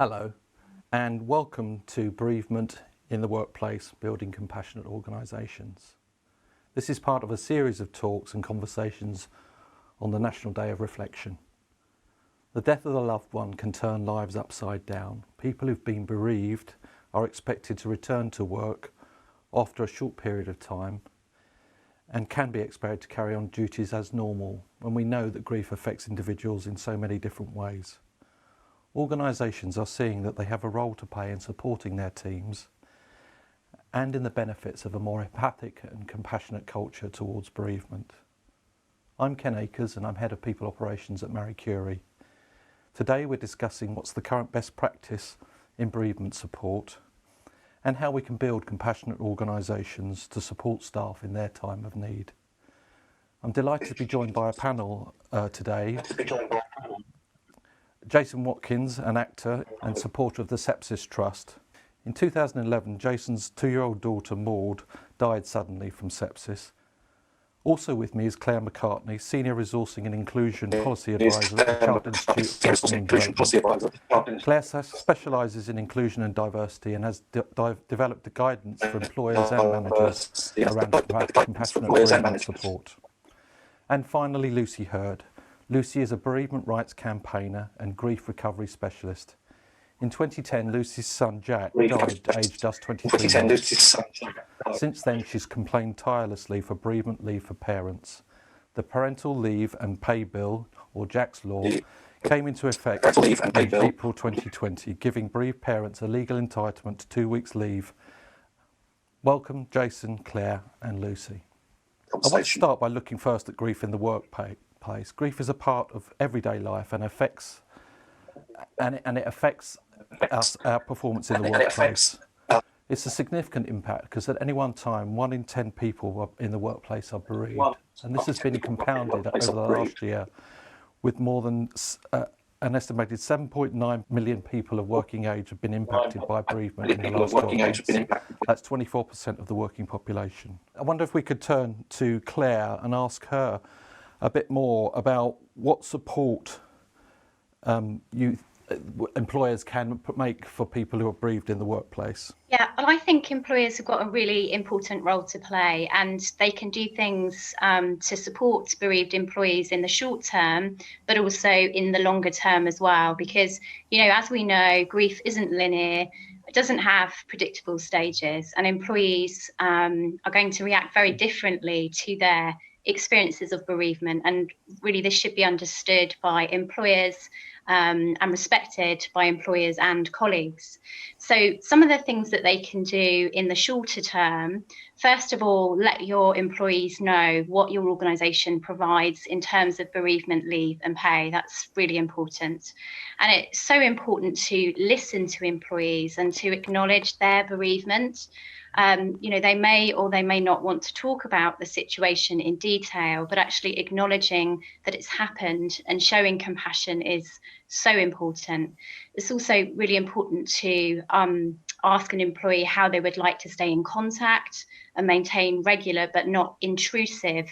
Hello, and welcome to Bereavement in the Workplace, Building Compassionate Organisations. This is part of a series of talks and conversations on the National Day of Reflection. The death of a loved one can turn lives upside down. People who've been bereaved are expected to return to work after a short period of time and can be expected to carry on duties as normal when we know that grief affects individuals in so many different ways. Organisations are seeing that they have a role to play in supporting their teams and in the benefits of a more empathic and compassionate culture towards bereavement. I'm Ken Akers and I'm Head of People Operations at Curie. Today we're discussing what's the current best practice in bereavement support and how we can build compassionate organisations to support staff in their time of need. I'm delighted to be joined by a panel today. Jason Watkins, an actor and supporter of the Sepsis Trust. In 2011, Jason's 2-year-old daughter Maud died suddenly from sepsis. Also with me is Claire McCartney, Senior Resourcing and Inclusion Policy Advisor at the Chartered Institute of Personal Development. Claire specialises in inclusion and diversity and has developed a guidance for employers and managers around compassionate bereavement support. And finally, Lucy Hurd. Lucy is a bereavement rights campaigner and grief recovery specialist. In 2010, Lucy's son Jack died aged just 23 months. Since then, she's campaigned tirelessly for bereavement leave for parents. The Parental Leave and Pay Bill, or Jack's Law, came into effect in April 2020, giving bereaved parents a legal entitlement to 2 weeks leave. Welcome, Jason, Claire and Lucy. I want to start by looking first at grief in the workplace. Grief is a part of everyday life and it affects our performance in the workplace. It's a significant impact because at any one time, 1 in 10 people in the workplace are bereaved. And this has been compounded over the last year with more than an estimated 7.9 million people of working age have been impacted by bereavement in the last 12 months. That's 24% of the working population. I wonder if we could turn to Claire and ask her a bit more about what support employers can make for people who are bereaved in the workplace. Yeah, well, I think employers have got a really important role to play, and they can do things to support bereaved employees in the short term, but also in the longer term as well. Because, as we know, grief isn't linear. It doesn't have predictable stages, and employees are going to react very differently to their experiences of bereavement, and really this should be understood by employers and respected by employers and colleagues. So some of the things that they can do in the shorter term, first of all, let your employees know what your organisation provides in terms of bereavement leave and pay. That's really important. And it's so important to listen to employees and to acknowledge their bereavement. They may or they may not want to talk about the situation in detail, but actually acknowledging that it's happened and showing compassion is so important. It's also really important to ask an employee how they would like to stay in contact and maintain regular but not intrusive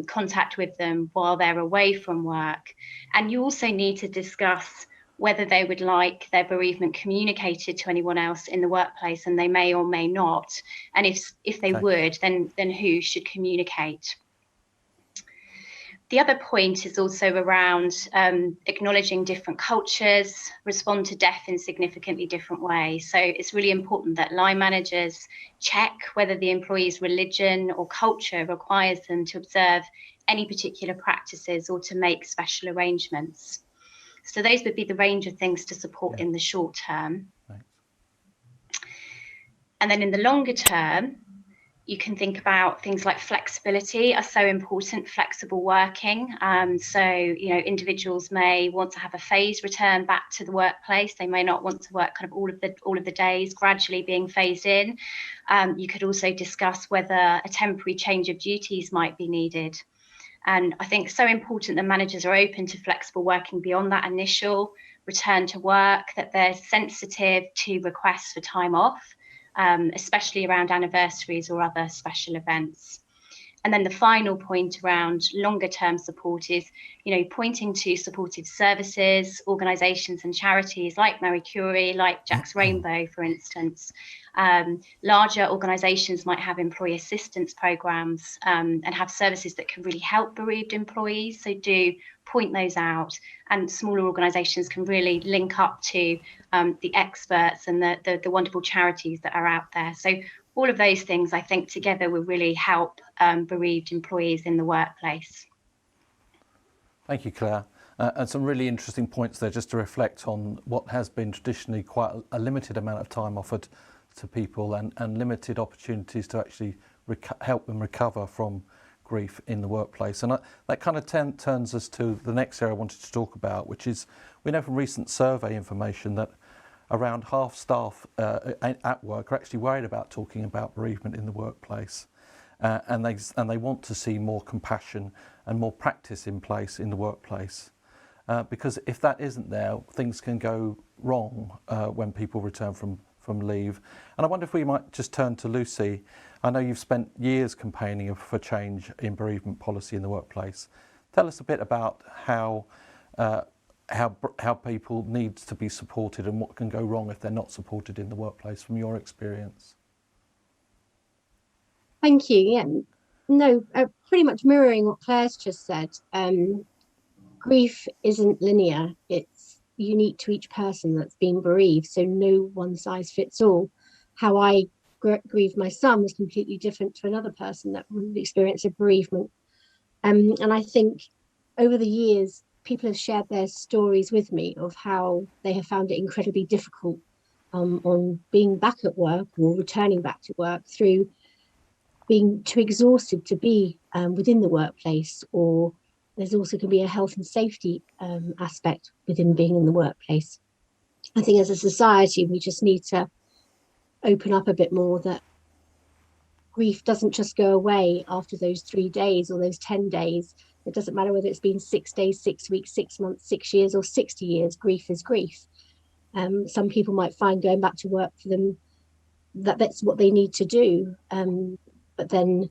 contact with them while they're away from work. And you also need to discuss whether they would like their bereavement communicated to anyone else in the workplace, and they may or may not. And if they would, then who should communicate? The other point is also around acknowledging different cultures respond to death in significantly different ways. So it's really important that line managers check whether the employee's religion or culture requires them to observe any particular practices or to make special arrangements. So those would be the range of things to support in the short term. Right. And then in the longer term, you can think about things like flexibility are so important, flexible working. So individuals may want to have a phased return back to the workplace. They may not want to work kind of all of the days, gradually being phased in. You could also discuss whether a temporary change of duties might be needed. And I think it's so important that managers are open to flexible working beyond that initial return to work, that they're sensitive to requests for time off, especially around anniversaries or other special events. And then the final point around longer term support is, pointing to supportive services, organisations and charities like Marie Curie, like Jack's Rainbow, for instance. Larger organisations might have employee assistance programmes and have services that can really help bereaved employees. So do point those out, and smaller organisations can really link up to the experts and the wonderful charities that are out there. So all of those things, I think, together will really help bereaved employees in the workplace. Thank you, Claire. And some really interesting points there, just to reflect on what has been traditionally quite a limited amount of time offered to people, and limited opportunities to actually help them recover from grief in the workplace. And that kind of turns us to the next area I wanted to talk about, which is, we know from recent survey information that around half staff at work are actually worried about talking about bereavement in the workplace, and they want to see more compassion and more practice in place in the workplace, because if that isn't there, things can go wrong when people return from leave. And I wonder if we might just turn to Lucy. I know you've spent years campaigning for change in bereavement policy in the workplace. Tell us a bit about how people need to be supported and what can go wrong if they're not supported in the workplace, from your experience. Thank you. Yeah, no, pretty much mirroring what Claire's just said. Grief isn't linear. It's unique to each person that's been bereaved, so no one size fits all. How I grieved my son was completely different to another person that would experience a bereavement. And I think over the years, people have shared their stories with me of how they have found it incredibly difficult on being back at work or returning back to work, through being too exhausted to be within the workplace, or there's also can be a health and safety aspect within being in the workplace. I think as a society, we just need to open up a bit more, that grief doesn't just go away after those 3 days or those 10 days. It doesn't matter whether it's been 6 days, 6 weeks, 6 months, 6 years, or 60 years. Grief is grief. Some people might find going back to work for them that's what they need to do, but then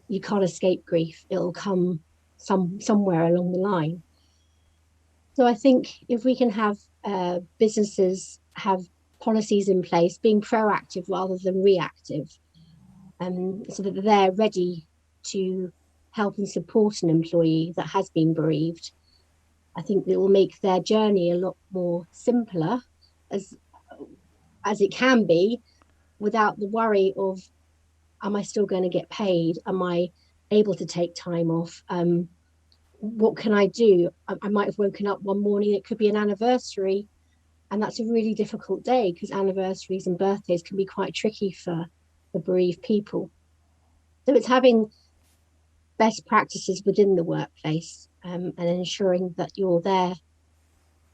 you can't escape grief. It'll come somewhere along the line. So I think if we can have businesses have policies in place, being proactive rather than reactive, so that they're ready to help and support an employee that has been bereaved, I think it will make their journey a lot more simpler, as it can be, without the worry of, am I still going to get paid? Am I able to take time off? What can I do? I might have woken up one morning, it could be an anniversary, and that's a really difficult day, because anniversaries and birthdays can be quite tricky for the bereaved people. So it's having best practices within the workplace, and ensuring that you're there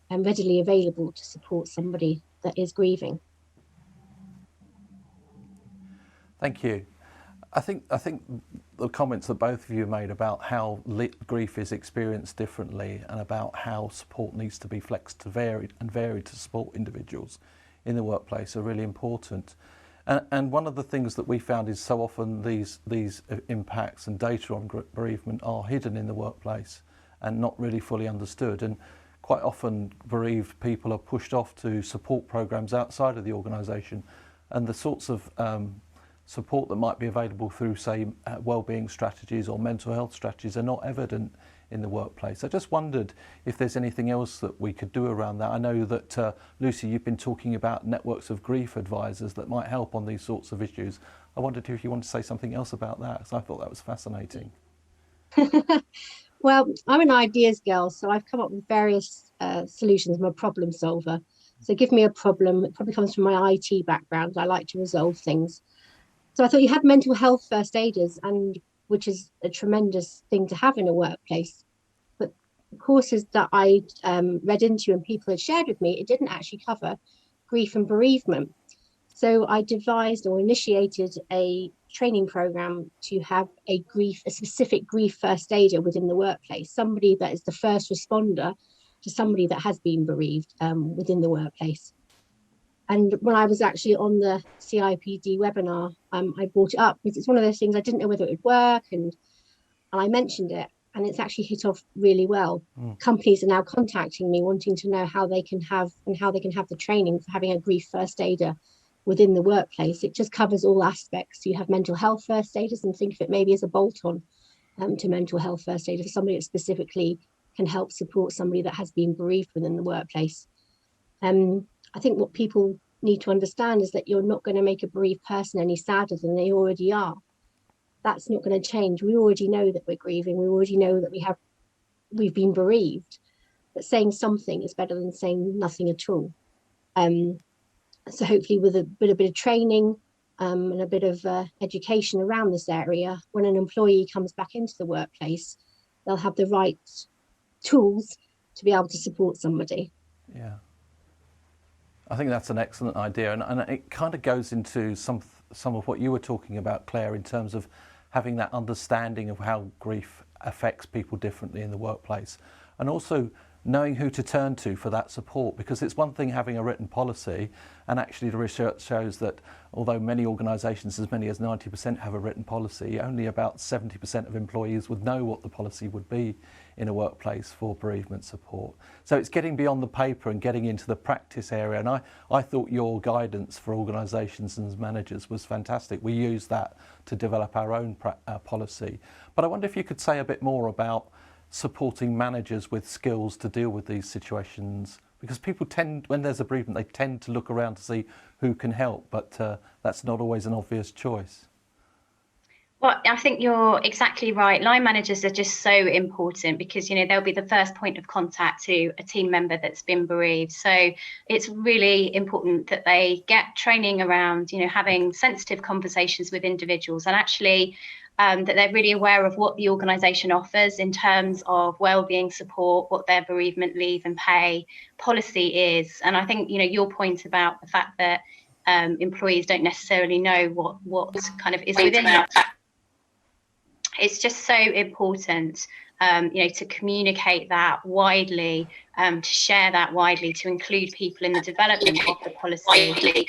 and readily available to support somebody that is grieving. Thank you. I think the comments that both of you made about how grief is experienced differently, and about how support needs to be flexed to varied to support individuals in the workplace, are really important. And one of the things that we found is, so often these impacts and data on bereavement are hidden in the workplace and not really fully understood. And quite often bereaved people are pushed off to support programs outside of the organisation, and the sorts of support that might be available through, say, wellbeing strategies or mental health strategies are not evident in the workplace. I just wondered if there's anything else that we could do around that. I know that, Lucy, you've been talking about networks of grief advisors that might help on these sorts of issues. I wondered if you want to say something else about that, because I thought that was fascinating. Well, I'm an ideas girl, so I've come up with various solutions. I'm a problem solver. So give me a problem. It probably comes from my IT background. I like to resolve things. So I thought you had mental health first aiders, and which is a tremendous thing to have in a workplace. But the courses that I read into and people had shared with me, it didn't actually cover grief and bereavement. So I devised or initiated a training program to have a specific grief first aider within the workplace, somebody that is the first responder to somebody that has been bereaved within the workplace. And when I was actually on the CIPD webinar, I brought it up because it's one of those things I didn't know whether it would work, and And I mentioned it, and it's actually hit off really well. Companies are now contacting me wanting to know how they can have the training for having a grief first aider within the workplace. It just covers all aspects. You have mental health first aiders, and think of it maybe as a bolt-on to mental health first aid for somebody that specifically can help support somebody that has been bereaved within the workplace. I think what people need to understand is that you're not going to make a bereaved person any sadder than they already are. That's not going to change. We already know that we're grieving. We already know that we've been bereaved. But saying something is better than saying nothing at all. So hopefully with a bit of training and a bit of education around this area, when an employee comes back into the workplace, they'll have the right tools to be able to support somebody. Yeah. I think that's an excellent idea, and it kind of goes into some of what you were talking about, Claire, in terms of having that understanding of how grief affects people differently in the workplace, and also knowing who to turn to for that support, because it's one thing having a written policy, and actually the research shows that although many organisations, as many as 90% have a written policy, only about 70% of employees would know what the policy would be in a workplace for bereavement support. So it's getting beyond the paper and getting into the practice area, and I thought your guidance for organisations and managers was fantastic. We use that to develop our own policy. But I wonder if you could say a bit more about supporting managers with skills to deal with these situations, because people tend, when there's a bereavement, they tend to look around to see who can help, but that's not always an obvious choice. Well, I think you're exactly right. Line managers are just so important because, you know, they'll be the first point of contact to a team member that's been bereaved. So it's really important that they get training around, you know, having sensitive conversations with individuals, and actually that they're really aware of what the organisation offers in terms of wellbeing support, what their bereavement leave and pay policy is. And I think, you know, your point about the fact that employees don't necessarily know what kind of is within that. It's just so important, you know, to communicate that widely, to share that widely, to include people in the development of the policy.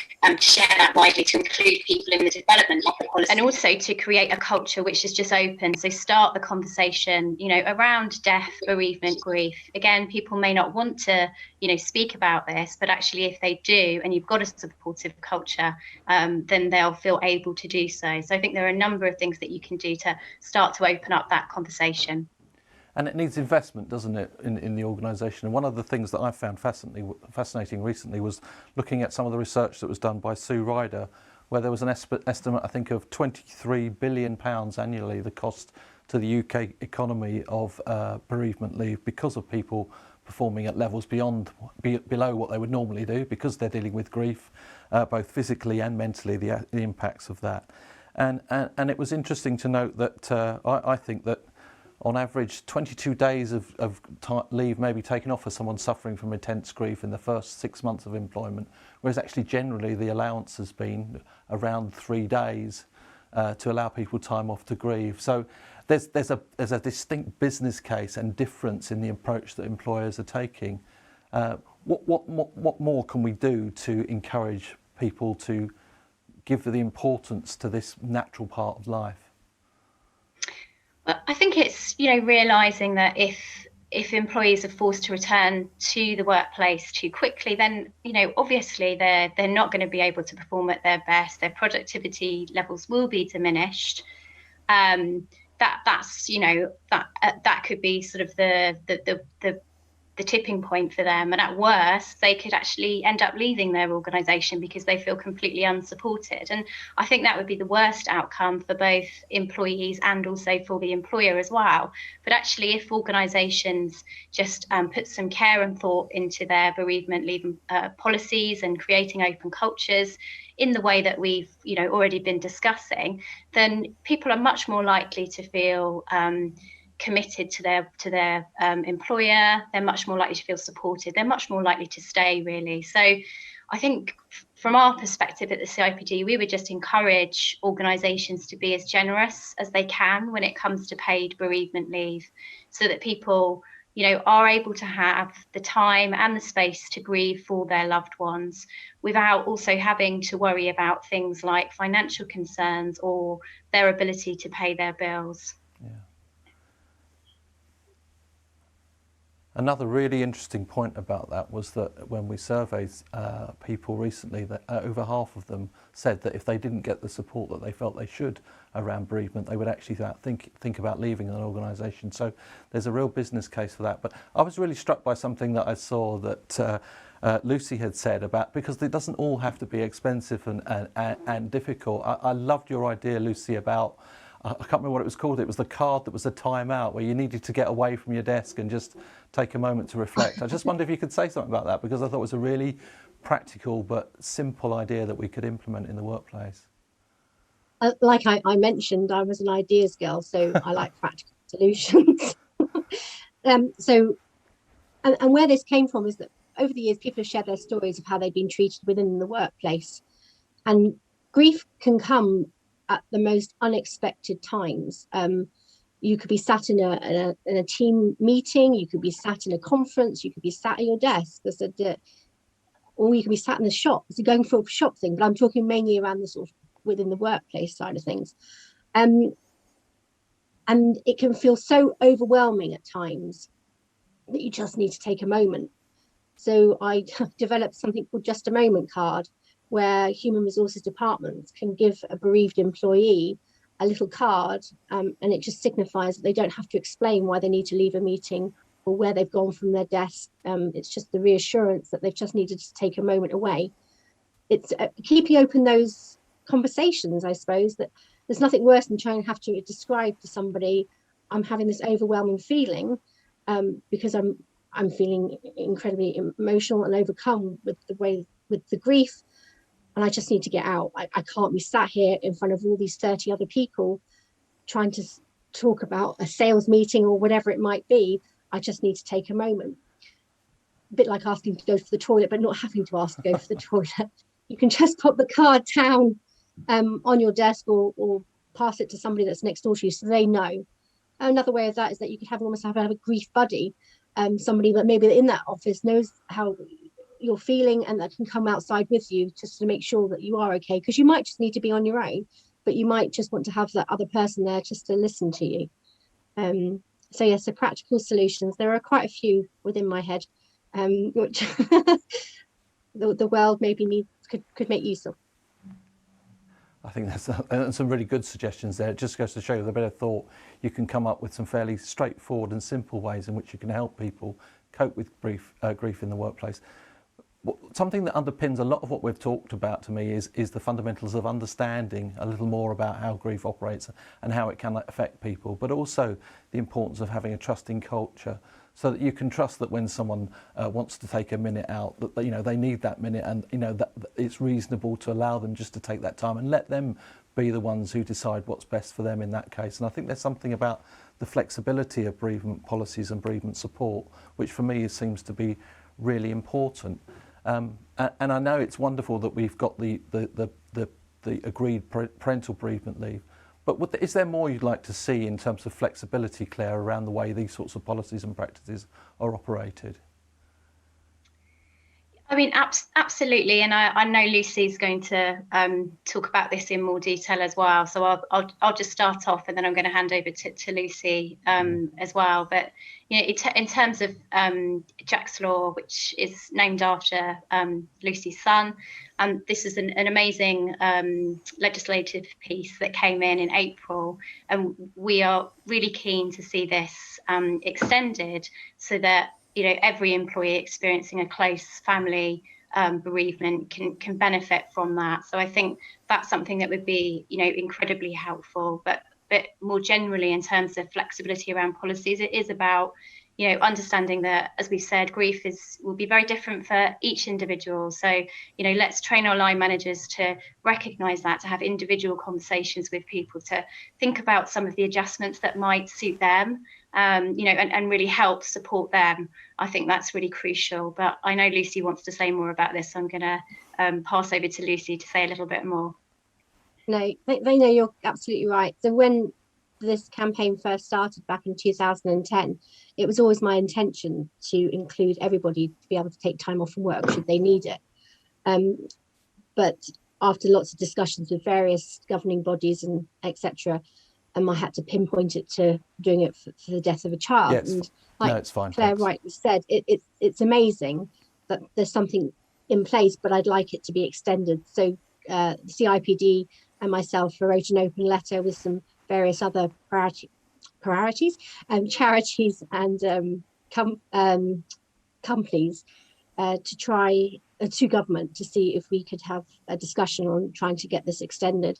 And also to create a culture which is just open. So start the conversation, you know, around death, bereavement, grief. Again, people may not want to, you know, speak about this, but actually if they do, and you've got a supportive culture, then they'll feel able to do so. So I think there are a number of things that you can do to start to open up that conversation. And it needs investment, doesn't it, in the organisation? And one of the things that I found fascinating recently was looking at some of the research that was done by Sue Ryder, where there was an estimate, I think, of £23 billion annually, the cost to the UK economy of bereavement leave because of people performing at levels below what they would normally do, because they're dealing with grief, both physically and mentally, the impacts of that. And it was interesting to note that I think that on average, 22 days of leave may be taken off for someone suffering from intense grief in the first 6 months of employment, whereas actually generally the allowance has been around 3 days to allow people time off to grieve. So there's a distinct business case and difference in the approach that employers are taking. What more can we do to encourage people to give the importance to this natural part of life? I think it's, you know, realising that if employees are forced to return to the workplace too quickly, then, you know, obviously they're not going to be able to perform at their best. Their productivity levels will be diminished. That's, you know, that could be sort of the tipping point for them, and at worst they could actually end up leaving their organisation because they feel completely unsupported. And I think that would be the worst outcome for both employees and also for the employer as well. But actually, if organisations just put some care and thought into their bereavement leave policies and creating open cultures in the way that we've, you know, already been discussing, then people are much more likely to feel committed to their employer. They're much more likely to feel supported. They're much more likely to stay, really. So I think from our perspective at the CIPD, we would just encourage organisations to be as generous as they can when it comes to paid bereavement leave, so that people, you know, are able to have the time and the space to grieve for their loved ones without also having to worry about things like financial concerns or their ability to pay their bills. Yeah. Another really interesting point about that was that when we surveyed people recently, that over half of them said that if they didn't get the support that they felt they should around bereavement, they would actually think about leaving an organisation. So there's a real business case for that. But I was really struck by something that I saw that Lucy had said about, because it doesn't all have to be expensive and difficult. I loved your idea, Lucy, about, I can't remember what it was called. It was the card that was a timeout, where you needed to get away from your desk and just take a moment to reflect. I just wonder if you could say something about that, because I thought it was a really practical but simple idea that we could implement in the workplace. Like I mentioned, I was an ideas girl, so I like practical solutions. So where this came from is that over the years, people have shared their stories of how they've been treated within the workplace. And grief can come at the most unexpected times. You could be sat in a team meeting, you could be sat in a conference, you could be sat at your desk, or you could be sat in the shop. It's a going for a shop thing, but I'm talking mainly around the sort of within the workplace side of things. And it can feel so overwhelming at times that you just need to take a moment. So I developed something called Just a Moment card, where human resources departments can give a bereaved employee a little card, and it just signifies that they don't have to explain why they need to leave a meeting or where they've gone from their desk. It's just the reassurance that they've just needed to take a moment away. It's keeping open those conversations, I suppose, that there's nothing worse than trying to have to describe to somebody, I'm having this overwhelming feeling because I'm feeling incredibly emotional and overcome with the grief, and I just need to get out. I can't be sat here in front of all these 30 other people trying to talk about a sales meeting or whatever it might be. I just need to take a moment. A bit like asking to go to the toilet, but not having to ask to go to the toilet. You can just put the card down on your desk or pass it to somebody that's next door to you so they know. Another way of that is that you could almost have a grief buddy, somebody that maybe in that office knows how you're feeling and that can come outside with you just to make sure that you are okay, because you might just need to be on your own, but you might just want to have that other person there just to listen to you. So yes, so practical solutions, there are quite a few within my head, which the world maybe could make use of. I think that's some really good suggestions there. It just goes to show with a bit of thought, you can come up with some fairly straightforward and simple ways in which you can help people cope with grief in the workplace. Something that underpins a lot of what we've talked about to me is the fundamentals of understanding a little more about how grief operates and how it can affect people, but also the importance of having a trusting culture, so that you can trust that when someone wants to take a minute out, that they need that minute, and that it's reasonable to allow them just to take that time and let them be the ones who decide what's best for them in that case. And I think there's something about the flexibility of bereavement policies and bereavement support, which for me seems to be really important. And I know it's wonderful that we've got the agreed parental bereavement leave, but is there more you'd like to see in terms of flexibility, Claire, around the way these sorts of policies and practices are operated? I mean, absolutely, and I know Lucy's going to talk about this in more detail as well. So I'll just start off, and then I'm going to hand over to Lucy as well. But in terms of Jack's Law, which is named after Lucy's son, this is an amazing legislative piece that came in April, and we are really keen to see this extended so that every employee experiencing a close family bereavement can benefit from that. So I think that's something that would be incredibly helpful. But more generally, in terms of flexibility around policies, it is about understanding that, as we've said, grief will be very different for each individual. So let's train our line managers to recognise that, to have individual conversations with people, to think about some of the adjustments that might suit them, and really help support them. I think that's really crucial. But I know Lucy wants to say more about this, so I'm going to pass over to Lucy to say a little bit more. No, they know, you're absolutely right. So when this campaign first started back in 2010, it was always my intention to include everybody to be able to take time off from work should they need it. But after lots of discussions with various governing bodies and etc., and I had to pinpoint it to doing it for the death of a child. Yes. And like No, it's fine. Claire Thanks. rightly said, it's amazing that there's something in place, but I'd like it to be extended. So the CIPD and myself wrote an open letter with some various other charities and companies to try to government to see if we could have a discussion on trying to get this extended,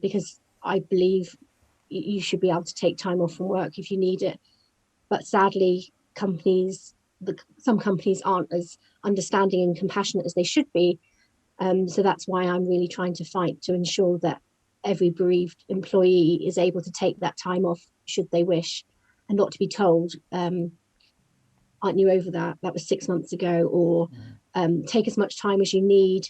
because I believe you should be able to take time off from work if you need it. But sadly, some companies aren't as understanding and compassionate as they should be. So that's why I'm really trying to fight to ensure that every bereaved employee is able to take that time off should they wish, and not to be told, aren't you over that? That was 6 months ago, or take as much time as you need.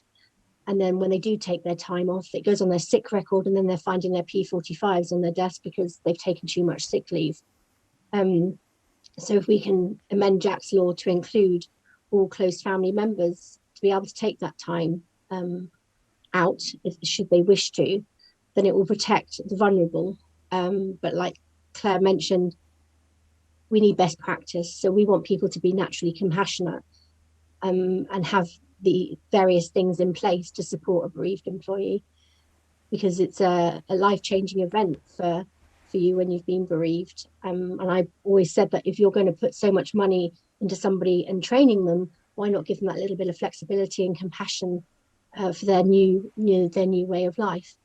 And then when they do take their time off, it goes on their sick record, and then they're finding their P45s on their desk because they've taken too much sick leave. So if we can amend Jack's law to include all close family members to be able to take that time out, should they wish to, then it will protect the vulnerable. But like Claire mentioned, we need best practice. So we want people to be naturally compassionate and have the various things in place to support a bereaved employee, because it's a life-changing event for you when you've been bereaved. And I've always said that if you're going to put so much money into somebody and training them, why not give them that little bit of flexibility and compassion for their new way of life?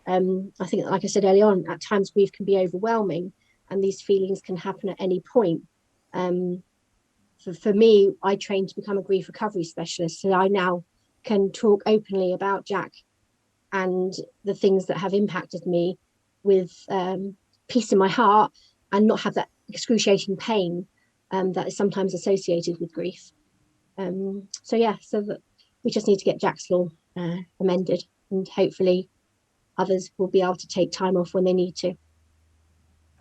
I think, like I said earlier on, at times grief can be overwhelming, and these feelings can happen at any point. For me, I trained to become a grief recovery specialist, so I now can talk openly about Jack and the things that have impacted me with peace in my heart, and not have that excruciating pain that is sometimes associated with grief. So that we just need to get Jack's law amended, and hopefully others will be able to take time off when they need to.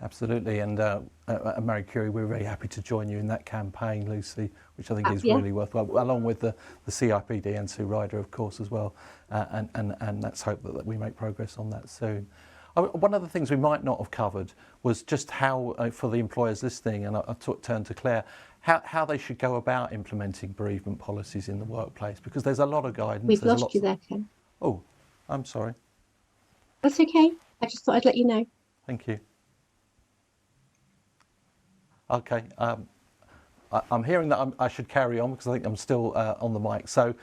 Absolutely, and Marie Curie, we're very happy to join you in that campaign, Lucy, which I think is really worthwhile, along with the CIPD and Sue Ryder, of course, as well, and let's hope that we make progress on that soon. One of the things we might not have covered was just how, for the employers listening, and I turn to Claire, how they should go about implementing bereavement policies in the workplace, because there's a lot of guidance. We've lost you there, Ken. Oh, I'm sorry. That's okay. I just thought I'd let you know. Thank you. Okay, I'm hearing that I should carry on because I think I'm still on the mic. So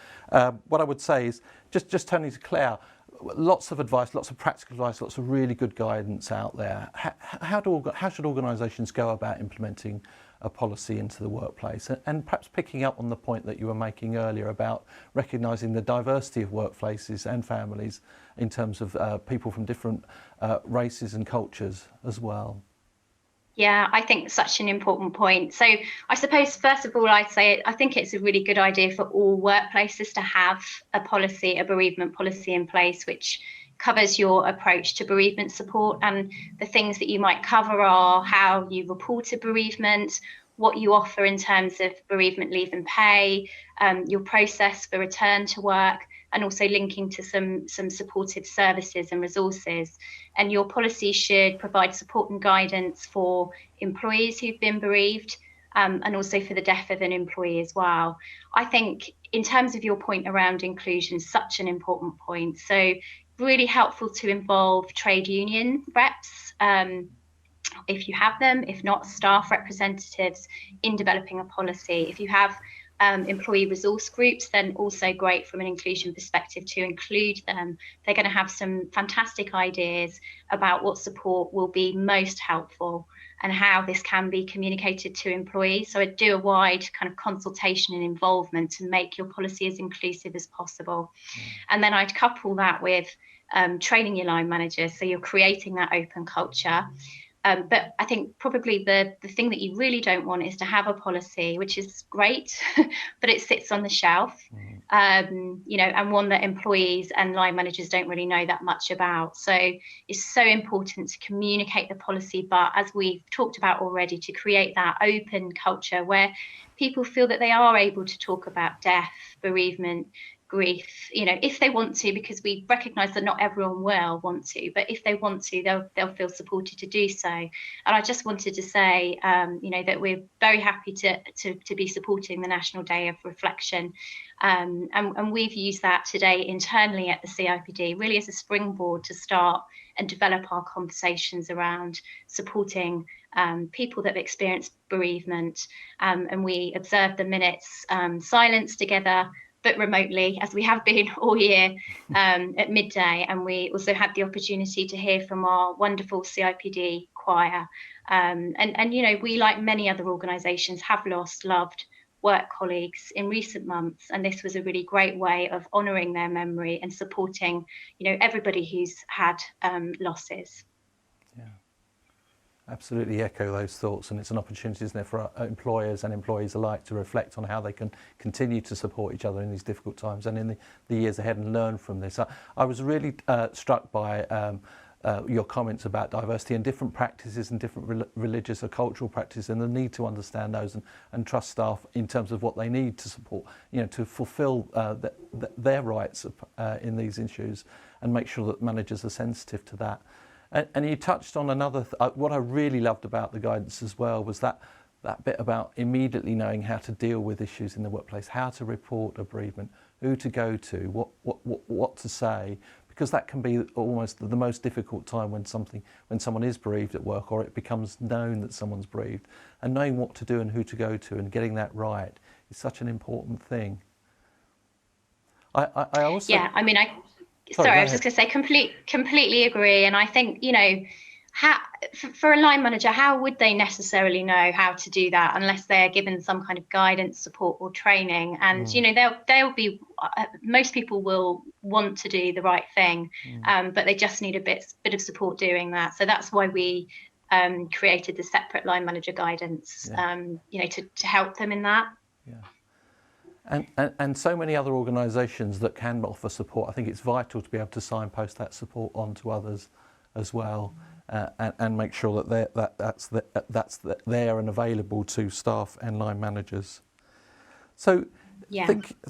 what I would say is, just turning to Claire, lots of advice, lots of practical advice, lots of really good guidance out there. How should organisations go about implementing a policy into the workplace? And perhaps picking up on the point that you were making earlier about recognising the diversity of workplaces and families in terms of people from different races and cultures as well. Yeah, I think such an important point. So I suppose, first of all, I'd say I think it's a really good idea for all workplaces to have a policy, a bereavement policy in place, which covers your approach to bereavement support. And the things that you might cover are how you report a bereavement, what you offer in terms of bereavement leave and pay, your process for return to work, and also linking to some supportive services and resources. And your policy should provide support and guidance for employees who've been bereaved, and also for the death of an employee as well. I think in terms of your point around inclusion, such an important point. So really helpful to involve trade union reps, if you have them, if not staff representatives, in developing a policy. If you have employee resource groups, then also great from an inclusion perspective to include them. They're going to have some fantastic ideas about what support will be most helpful and how this can be communicated to employees. So I'd do a wide kind of consultation and involvement to make your policy as inclusive as possible. And then I'd couple that with training your line managers, so you're creating that open culture. But I think probably the thing that you really don't want is to have a policy, which is great, but it sits on the shelf, and one that employees and line managers don't really know that much about. So it's so important to communicate the policy, but as we've talked about already, to create that open culture where people feel that they are able to talk about death, bereavement, grief, if they want to, because we recognise that not everyone will want to, but if they want to, they'll feel supported to do so. And I just wanted to say, that we're very happy to be supporting the National Day of Reflection, and we've used that today internally at the CIPD really as a springboard to start and develop our conversations around supporting people that have experienced bereavement, and we observed the minutes silence together, but remotely, as we have been all year, at midday. And we also had the opportunity to hear from our wonderful CIPD choir. And we, like many other organisations, have lost loved work colleagues in recent months, and this was a really great way of honouring their memory and supporting, everybody who's had losses. Yeah. Absolutely echo those thoughts, and it's an opportunity, isn't it, for employers and employees alike to reflect on how they can continue to support each other in these difficult times and in the years ahead, and learn from this. I was really struck by your comments about diversity and different practices and different religious or cultural practices, and the need to understand those and trust staff in terms of what they need to support, to fulfil their rights in these issues, and make sure that managers are sensitive to that. And you touched on another, what I really loved about the guidance as well was that bit about immediately knowing how to deal with issues in the workplace, how to report a bereavement, who to go to, what to say, because that can be almost the most difficult time when someone is bereaved at work, or it becomes known that someone's bereaved, and knowing what to do and who to go to and getting that right is such an important thing. I also... Yeah, I mean, Sorry, I was just going to say, completely agree. And I think, for a line manager, how would they necessarily know how to do that unless they're given some kind of guidance, support, or training? And they'll be. Most people will want to do the right thing, but they just need a bit of support doing that. So that's why we created the separate line manager guidance, to help them in that. Yeah. And so many other organisations that can offer support. I think it's vital to be able to signpost that support on to others as well, and make sure that that's there and available to staff and line managers. So,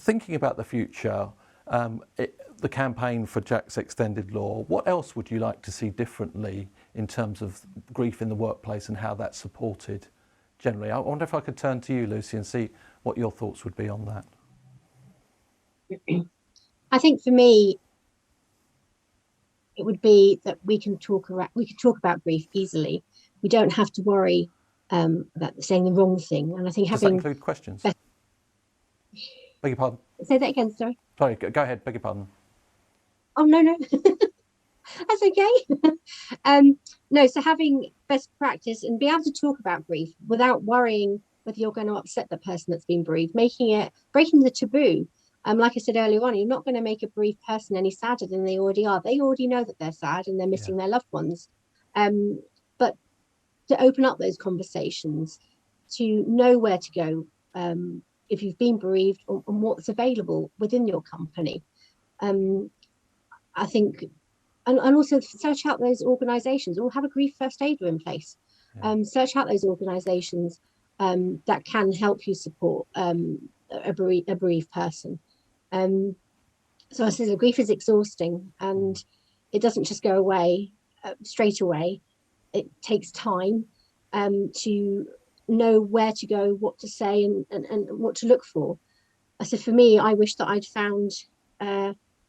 thinking about the future, the campaign for Jack's Extended Law, what else would you like to see differently in terms of grief in the workplace and how that's supported generally? I wonder if I could turn to you, Lucy, and see what your thoughts would be on that. I think for me, it would be that we can talk about grief easily. We don't have to worry about saying the wrong thing. And I think Does that include questions? Beg your pardon? Say that again, sorry. Sorry, go ahead, beg your pardon. Oh, no. That's okay. No, so having best practice and be able to talk about grief without worrying whether you're going to upset the person that's been bereaved, breaking the taboo. Like I said earlier on, you're not going to make a bereaved person any sadder than they already are. They already know that they're sad and they're missing their loved ones. But to open up those conversations, to know where to go if you've been bereaved, and what's available within your company. I think, and also search out those organisations, or have a grief first aider in place. Search out those organisations that can help you support a bereaved person. So I said, grief is exhausting, and it doesn't just go away straight away. It takes time to know where to go, what to say, and what to look for. I said, for me, I wish that I'd found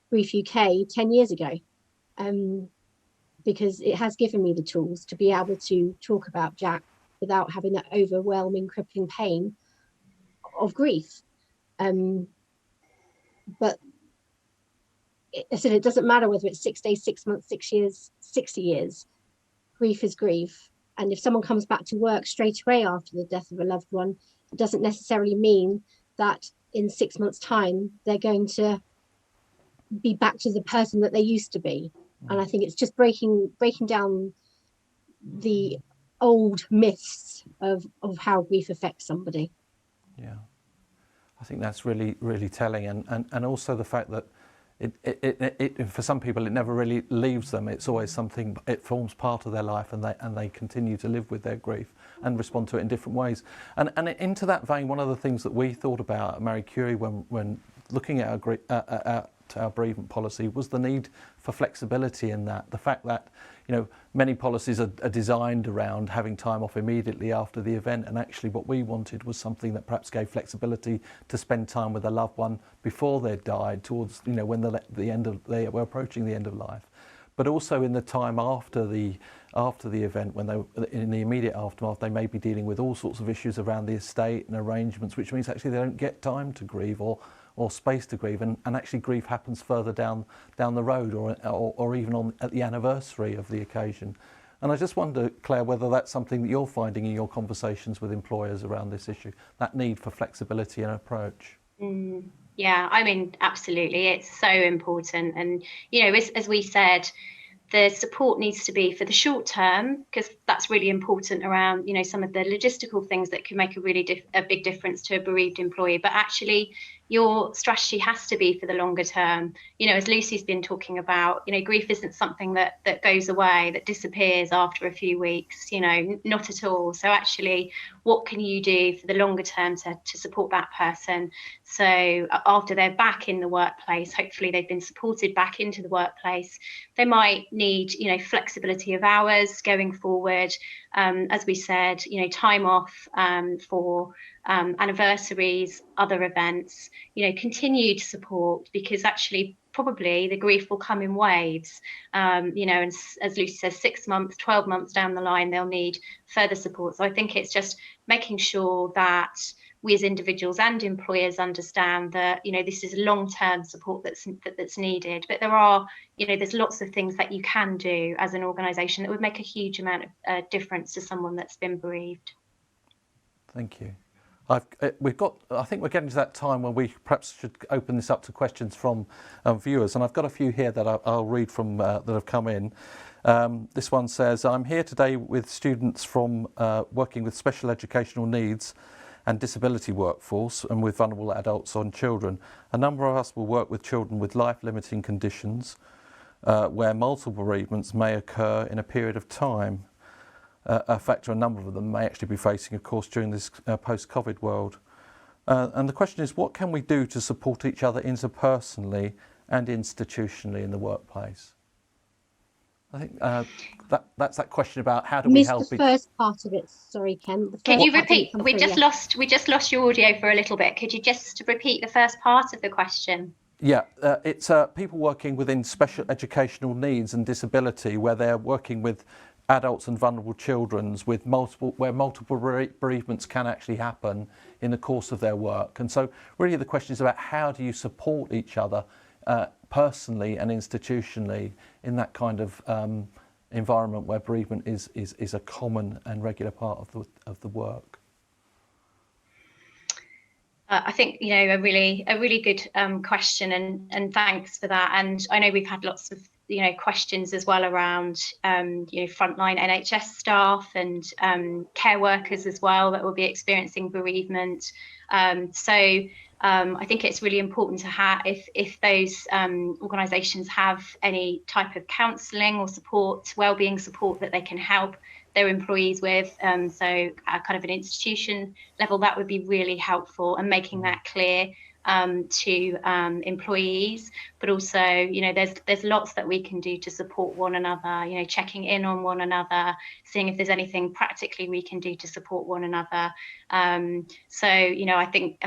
Grief UK 10 years ago, because it has given me the tools to be able to talk about Jack without having that overwhelming, crippling pain of grief. But I said, it doesn't matter whether it's 6 days, 6 months, 6 years, 60 years. Grief is grief. And if someone comes back to work straight away after the death of a loved one, it doesn't necessarily mean that in 6 months' time, they're going to be back to the person that they used to be. And I think it's just breaking down the old myths of how grief affects somebody. Yeah, I think that's really, really telling, and also the fact that it for some people it never really leaves them. It's always something. It forms part of their life, and they continue to live with their grief and respond to it in different ways. And into that vein, one of the things that we thought about at Marie Curie when looking at our bereavement policy was the need for flexibility in that. The fact that, many policies are designed around having time off immediately after the event, and actually what we wanted was something that perhaps gave flexibility to spend time with a loved one before they died, towards, when they were approaching the end of life. But also in the time after the event, when in the immediate aftermath, they may be dealing with all sorts of issues around the estate and arrangements, which means actually they don't get time to grieve or space to grieve, and actually grief happens further down the road, or even at the anniversary of the occasion. And I just wonder, Claire, whether that's something that you're finding in your conversations with employers around this issue, that need for flexibility and approach. Yeah, I mean, absolutely. It's so important. And, as we said, the support needs to be for the short term, because that's really important around, some of the logistical things that can make a really a big difference to a bereaved employee. But actually, your strategy has to be for the longer term. As Lucy's been talking about, grief isn't something that goes away, that disappears after a few weeks, not at all. So actually, what can you do for the longer term to support that person? So after they're back in the workplace, hopefully they've been supported back into the workplace. They might need, flexibility of hours going forward. As we said, time off for anniversaries, other events, continued support, because actually probably the grief will come in waves, and as Lucy says, 6 months, 12 months down the line, they'll need further support. So I think it's just making sure that we as individuals and employers understand that, this is long-term support that's needed. But there are, there's lots of things that you can do as an organisation that would make a huge amount of difference to someone that's been bereaved. Thank you. I think we're getting to that time when we perhaps should open this up to questions from viewers, and I've got a few here that I'll read from that have come in. This one says, I'm here today with students from working with special educational needs and disability workforce, and with vulnerable adults and children. A number of us will work with children with life-limiting conditions where multiple bereavements may occur in a period of time. A factor a number of them may actually be facing, of course, during this post-COVID world. And the question is, what can we do to support each other interpersonally and institutionally in the workplace? I think that's that question about how do we help. The first part of it. Sorry, Ken. Can you repeat? We just lost your audio for a little bit. Could you just repeat the first part of the question? Yeah, it's people working within special educational needs and disability, where they're working with adults and vulnerable children where multiple bereavements can actually happen in the course of their work. And so really the question is about how do you support each other personally and institutionally in that kind of environment where bereavement is a common and regular part of the work. I think a really good question, and thanks for that. And I know we've had lots of questions as well around frontline NHS staff and care workers as well that will be experiencing bereavement. I think it's really important to have, if those organisations have any type of counselling or support, wellbeing support that they can help their employees with, so at kind of an institution level, that would be really helpful, and making that clear to employees. But also, there's lots that we can do to support one another, checking in on one another, seeing if there's anything practically we can do to support one another. I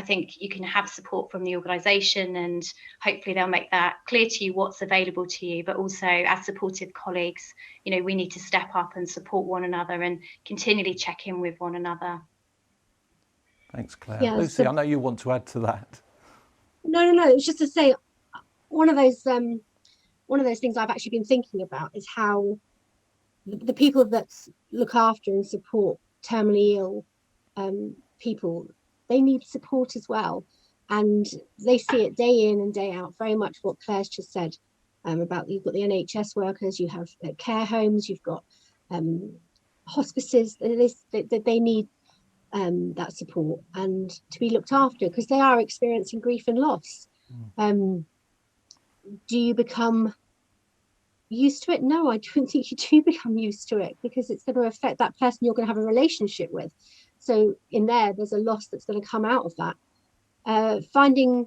think you can have support from the organisation, and hopefully they'll make that clear to you what's available to you. But also, as supportive colleagues, we need to step up and support one another and continually check in with one another. Thanks, Claire. Yeah, Lucy, I know you want to add to that. No. It's just to say, one of those things I've actually been thinking about is how the people that look after and support terminally ill people, they need support as well, and they see it day in and day out. Very much what Claire's just said about, you've got the NHS workers, you have care homes, you've got hospices. They need that support and to be looked after, because they are experiencing grief and loss. Do you become used to it? No, I don't think you do become used to it, because it's going to affect that person you're going to have a relationship with. So there's a loss that's going to come out of that. Finding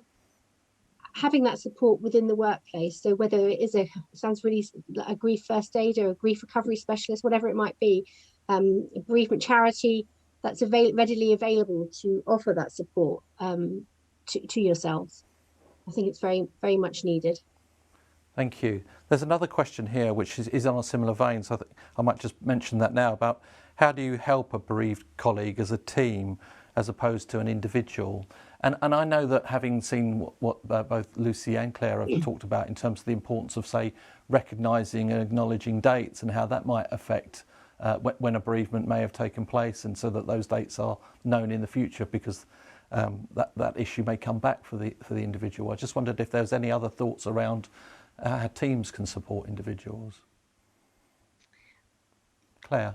having that support within the workplace. So whether it is sounds really like a grief first aid or a grief recovery specialist, whatever it might be, a bereavement charity that's readily available to offer that support to yourselves. I think it's very, very much needed. Thank you. There's another question here which is on a similar vein, so I might just mention that now, about how do you help a bereaved colleague as a team as opposed to an individual? And I know that, having seen what both Lucy and Claire have talked about in terms of the importance of, say, recognising and acknowledging dates and how that might affect when a bereavement may have taken place, and so that those dates are known in the future, because that issue may come back for the individual. I just wondered if there's any other thoughts around how teams can support individuals. Claire.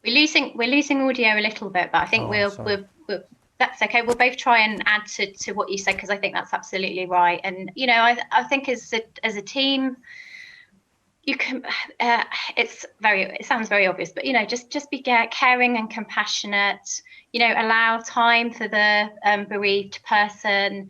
We're losing audio a little bit, but I think we're that's okay. We'll both try and add to what you said, because I think that's absolutely right. And I think as a team, you can. It sounds very obvious, but just be caring and compassionate. Allow time for the bereaved person.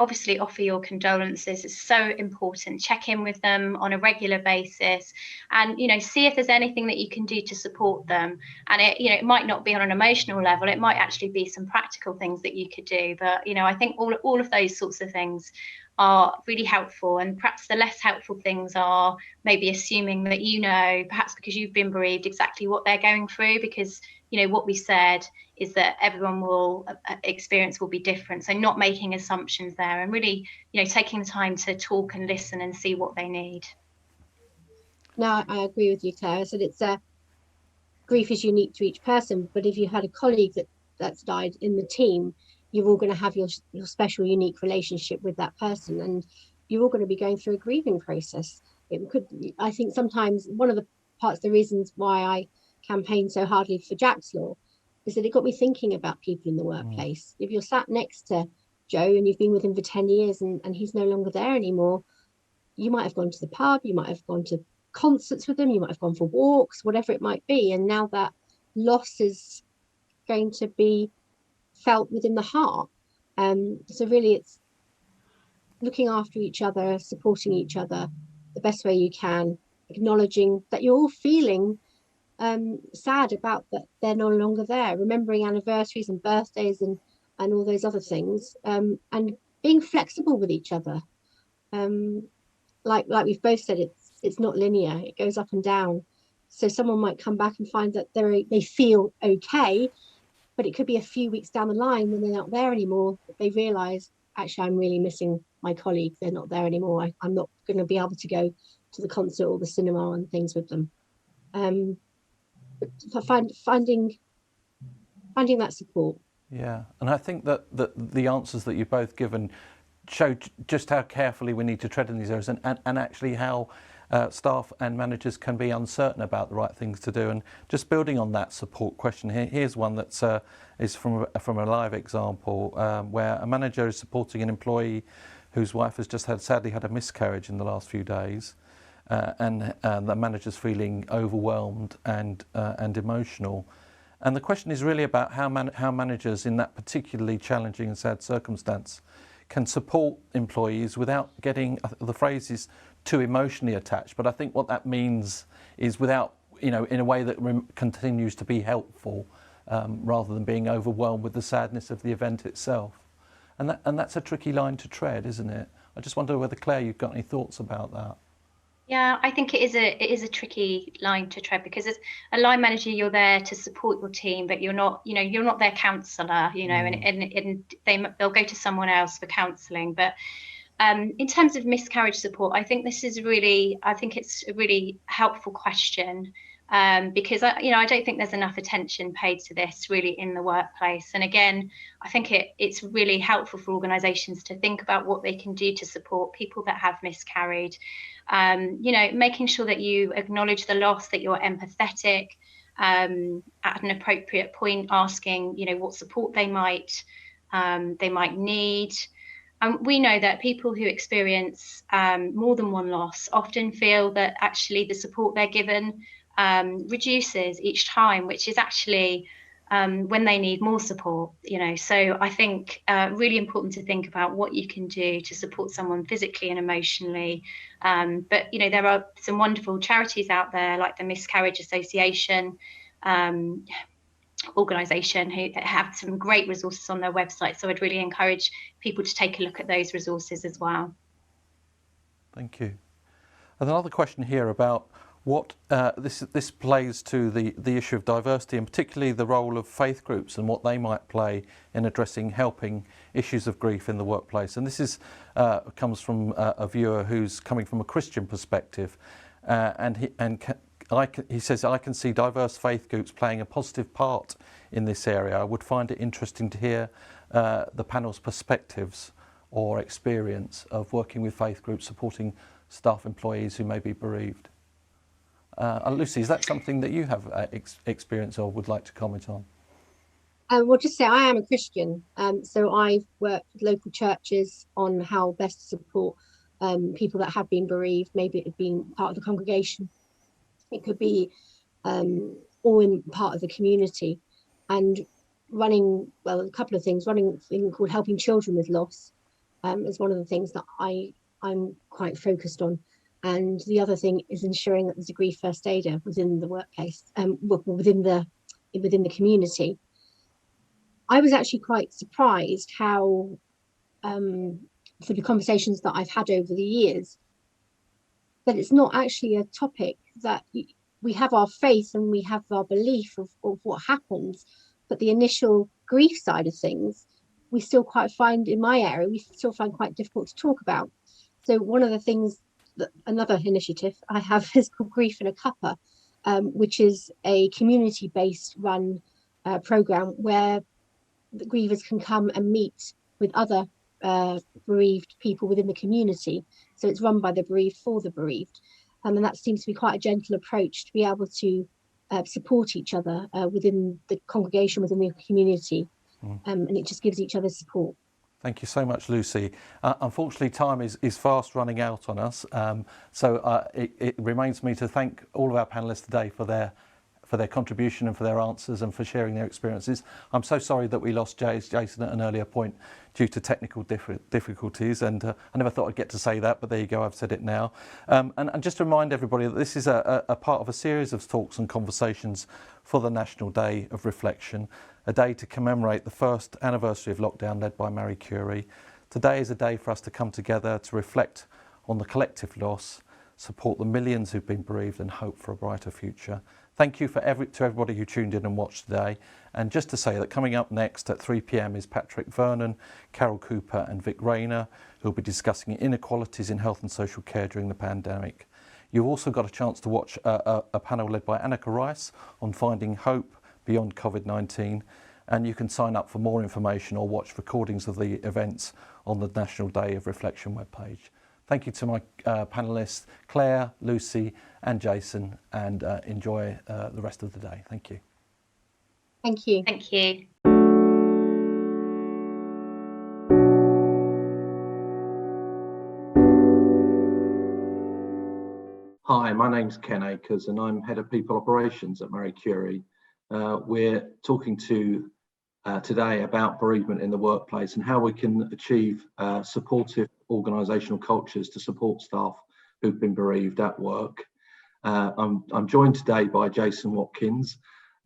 Obviously offer your condolences. It's so important. Check in with them on a regular basis, and see if there's anything that you can do to support them. And it might not be on an emotional level, it might actually be some practical things that you could do, but I think all of those sorts of things are really helpful. And perhaps the less helpful things are maybe assuming that perhaps because you've been bereaved, exactly what they're going through, because what we said is that everyone will experience will be different. So not making assumptions there, and really, taking the time to talk and listen and see what they need. No, I agree with you, Claire. I said grief is unique to each person, but if you had a colleague that's died in the team, you're all going to have your special, unique relationship with that person, and you're all going to be going through a grieving process. I think sometimes one of the reasons why I campaigned so hardly for Jack's Law is that it got me thinking about people in the workplace. If you're sat next to Joe and you've been with him for 10 years and he's no longer there anymore, you might have gone to the pub, you might have gone to concerts with him, you might have gone for walks, whatever it might be. And now that loss is going to be felt within the heart. So really it's looking after each other, supporting each other the best way you can, acknowledging that you're all feeling sad about that they're no longer there, remembering anniversaries and birthdays and all those other things, and being flexible with each other. Like we've both said, it's not linear, it goes up and down. So someone might come back and find that they feel okay, but it could be a few weeks down the line when they're not there anymore that they realise, actually, I'm really missing my colleague, they're not there anymore, I'm not going to be able to go to the concert or the cinema and things with them. Finding that support. Yeah, and I think that the answers that you've both given show just how carefully we need to tread in these areas, and actually how staff and managers can be uncertain about the right things to do. And just building on that support question, here's one that is from a live example, where a manager is supporting an employee whose wife has just sadly had a miscarriage in the last few days. And the manager's feeling overwhelmed and emotional. And the question is really about how managers in that particularly challenging and sad circumstance can support employees without getting, the phrase is, too emotionally attached. But I think what that means is without, in a way that continues to be helpful, rather than being overwhelmed with the sadness of the event itself. And that's a tricky line to tread, isn't it? I just wonder whether, Claire, you've got any thoughts about that. Yeah, I think it is a tricky line to tread, because as a line manager, you're there to support your team, but you're not their counsellor, and they'll go to someone else for counselling. But in terms of miscarriage support, I think it's a really helpful question, because I don't think there's enough attention paid to this really in the workplace. And again, I think it's really helpful for organisations to think about what they can do to support people that have miscarried. Making sure that you acknowledge the loss, that you're empathetic, at an appropriate point, asking, what support they might need. We know that people who experience more than one loss often feel that actually the support they're given reduces each time, which is actually when they need more support, So I think really important to think about what you can do to support someone physically and emotionally. But there are some wonderful charities out there, like the Miscarriage Association organisation, who have some great resources on their website. So I'd really encourage people to take a look at those resources as well. Thank you. And another question here about what this plays to the issue of diversity, and particularly the role of faith groups and what they might play in helping issues of grief in the workplace. And this comes from a viewer who's coming from a Christian perspective, he says, I can see diverse faith groups playing a positive part in this area. I would find it interesting to hear the panel's perspectives or experience of working with faith groups supporting staff employees who may be bereaved. Lucy, is that something that you have experience or would like to comment on? Well, just say I am a Christian, so I've worked with local churches on how best to support people that have been bereaved. Maybe it had been part of the congregation, it could be all in part of the community, and running a couple of things. Running a thing called Helping Children with Loss is one of the things that I'm quite focused on. And the other thing is ensuring that there's a grief first aider within the workplace, within the community. I was actually quite surprised how, for the conversations that I've had over the years, that it's not actually a topic that we have our faith and we have our belief of what happens, but the initial grief side of things, we still quite find in my area, we still find quite difficult to talk about. So one of the things, another initiative I have is called Grief in a Cuppa, which is a community-based run program where the grievers can come and meet with other bereaved people within the community. So it's run by the bereaved for the bereaved. And that seems to be quite a gentle approach to be able to support each other within the congregation, within the community. And it just gives each other support. Thank you so much, Lucy. Unfortunately, time is fast running out on us. So it remains me to thank all of our panellists today for their contribution and for their answers and for sharing their experiences. I'm so sorry that we lost Jason at an earlier point due to technical difficulties, and I never thought I'd get to say that, but there you go, I've said it now. And just to remind everybody that this is a part of a series of talks and conversations for the National Day of Reflection, a day to commemorate the first anniversary of lockdown led by Marie Curie. Today is a day for us to come together to reflect on the collective loss, support the millions who've been bereaved and hope for a brighter future. Thank you to everybody who tuned in and watched today. And just to say that coming up next at 3 p.m. is Patrick Vernon, Carol Cooper and Vic Rayner, who will be discussing inequalities in health and social care during the pandemic. You've also got a chance to watch a panel led by Annika Rice on finding hope beyond COVID-19. And you can sign up for more information or watch recordings of the events on the National Day of Reflection webpage. Thank you to my panellists, Claire, Lucy and Jason, and enjoy the rest of the day. Thank you. Thank you. Thank you. Hi, my name's Ken Akers and I'm Head of People Operations at Marie Curie. We're talking today about bereavement in the workplace and how we can achieve supportive organisational cultures to support staff who've been bereaved at work. I'm joined today by Jason Watkins,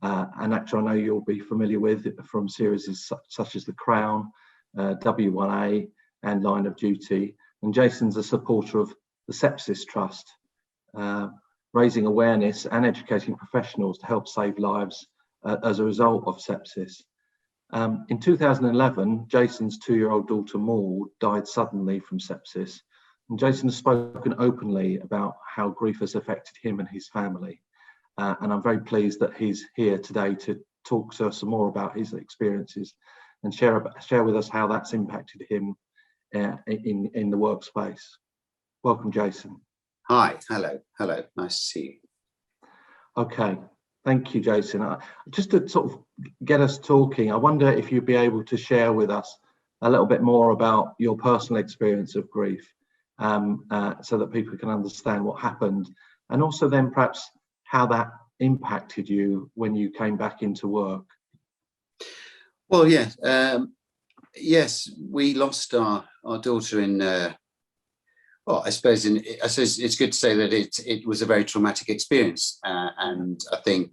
an actor I know you'll be familiar with from series such as The Crown, W1A and Line of Duty. And Jason's a supporter of the Sepsis Trust, raising awareness and educating professionals to help save lives as a result of sepsis. In 2011, Jason's 2-year-old daughter Maud died suddenly from sepsis. And Jason has spoken openly about how grief has affected him and his family. And I'm very pleased that he's here today to talk to us some more about his experiences and share with us how that's impacted him in the workspace. Welcome, Jason. Hi, hello, nice to see you. Okay, thank you, Jason. Just to sort of get us talking, I wonder if you'd be able to share with us a little bit more about your personal experience of grief, so that people can understand what happened, and also then perhaps how that impacted you when you came back into work. Well, yeah, yes, we lost our daughter in. Well, I suppose it's good to say that it was a very traumatic experience, and I think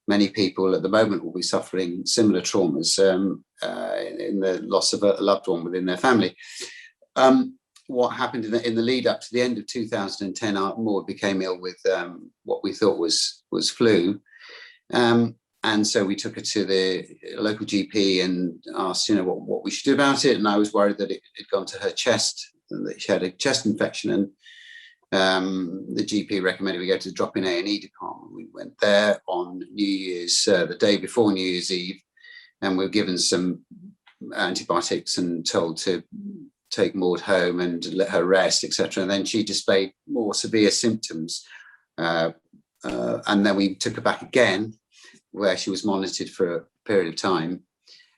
many people at the moment will be suffering similar traumas in the loss of a loved one within their family. What happened in the lead up to the end of 2010, Maud became ill with what we thought was flu. And so we took her to the local GP and asked, what we should do about it. And I was worried that it had gone to her chest, and that she had a chest infection. And the GP recommended we go to the drop-in A&E department. We went there on New Year's, the day before New Year's Eve, and we were given some antibiotics and told to take Maud home and let her rest, etc. And then she displayed more severe symptoms. And then we took her back again, where she was monitored for a period of time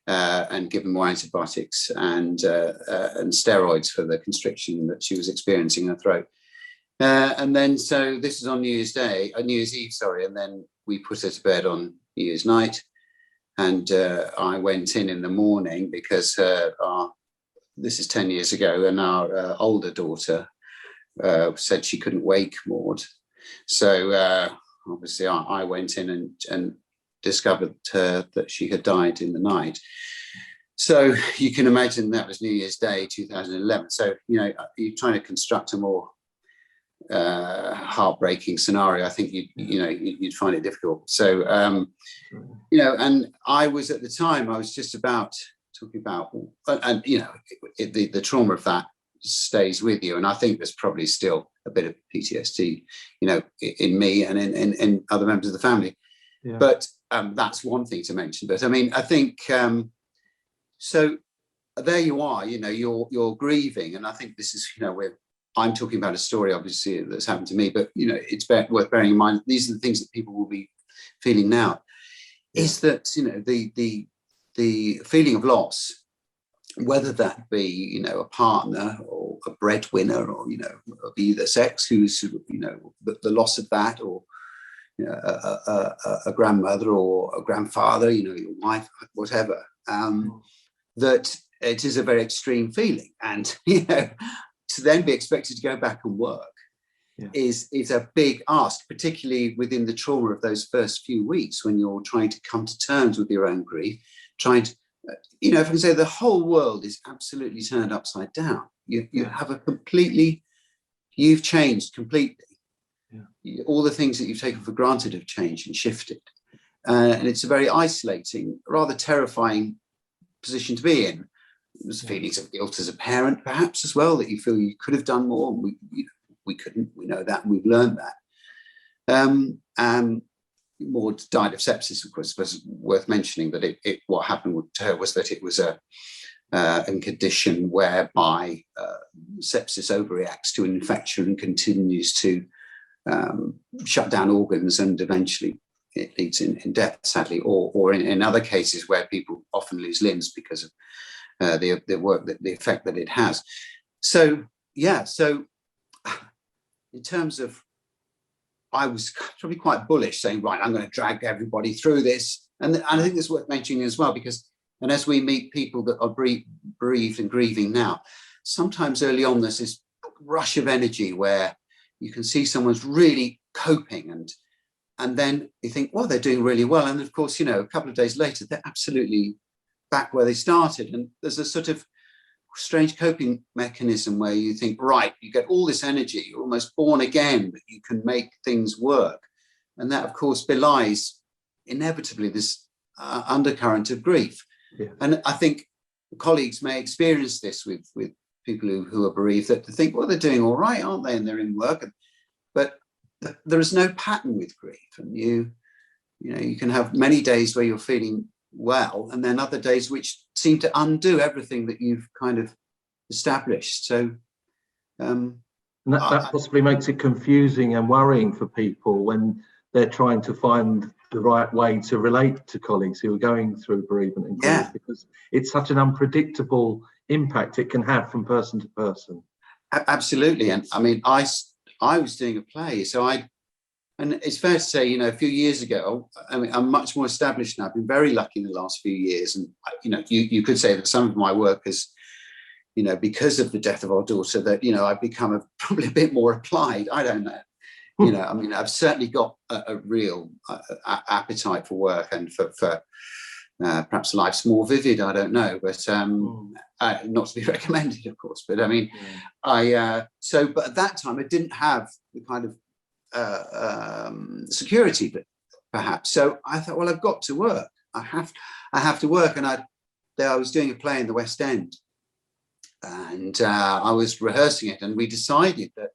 and given more antibiotics and steroids for the constriction that she was experiencing in her throat. And then, so this is on New Year's Eve, and then we put her to bed on New Year's night. And I went in the morning because this is 10 years ago, and our older daughter said she couldn't wake Maud. So obviously I went in and discovered that she had died in the night. So you can imagine that was New Year's Day 2011. So you're trying to construct a more heartbreaking scenario. I think you'd find it difficult. So and I was at the time, I was just about talking about, and the trauma of that stays with you, and I think there's probably still a bit of PTSD in me and in other members of the family. Yeah. But that's one thing to mention. But I mean, I think so there you are, you're grieving, and I think this is where I'm talking about a story obviously that's happened to me, but it's worth bearing in mind these are the things that people will be feeling now. Yeah. Is that the feeling of loss, whether that be a partner or a breadwinner or of either sex, who's the loss of that, or a grandmother or a grandfather, your wife, whatever, that it is a very extreme feeling, and to then be expected to go back and work is a big ask, particularly within the trauma of those first few weeks when you're trying to come to terms with your own grief, trying to, if I can say, the whole world is absolutely turned upside down. You have you've changed completely. Yeah. All the things that you've taken for granted have changed and shifted. And it's a very isolating, rather terrifying position to be in. There's feelings of guilt as a parent, perhaps, as well, that you feel you could have done more. We couldn't. We know that, and we've learned that. Maud died of sepsis, of course. Was worth mentioning that what happened to her was that it was a condition whereby sepsis overreacts to an infection and continues to shut down organs, and eventually it leads in death, sadly, or in other cases where people often lose limbs because of the effect that it has. So in terms of, I was probably quite bullish, saying, right, I'm going to drag everybody through this, and I think it's worth mentioning as well, because as we meet people that are bereaved and grieving now, sometimes early on there's this rush of energy where you can see someone's really coping, and then you think, well, they're doing really well, and of course, a couple of days later they're absolutely back where they started, and there's a sort of strange coping mechanism where you think, right, you get all this energy, you're almost born again, that you can make things work, and that of course belies inevitably this undercurrent of grief. Yeah. And I think colleagues may experience this with people who are bereaved, that think, well, they're doing all right, aren't they, and they're in work, but there is no pattern with grief, and you can have many days where you're feeling well, and then other days which seem to undo everything that you've kind of established. So that possibly makes it confusing and worrying for people when they're trying to find the right way to relate to colleagues who are going through bereavement and grief, because it's such an unpredictable impact it can have from person to person. Absolutely. And I mean, I was doing a play, so And it's fair to say, you know, a few years ago, I mean, I'm much more established now. I've been very lucky in the last few years. And, you know, you could say that some of my work has, you know, because of the death of our daughter, that, you know, I've become probably a bit more applied. I don't know. You know, I mean, I've certainly got a real appetite for work and for perhaps life's more vivid. I don't know, but not to be recommended, of course. But I mean, but at that time, I didn't have the kind of security, but perhaps. So I thought, well, I've got to work. I have to work. And I was doing a play in the West End, and I was rehearsing it, and we decided that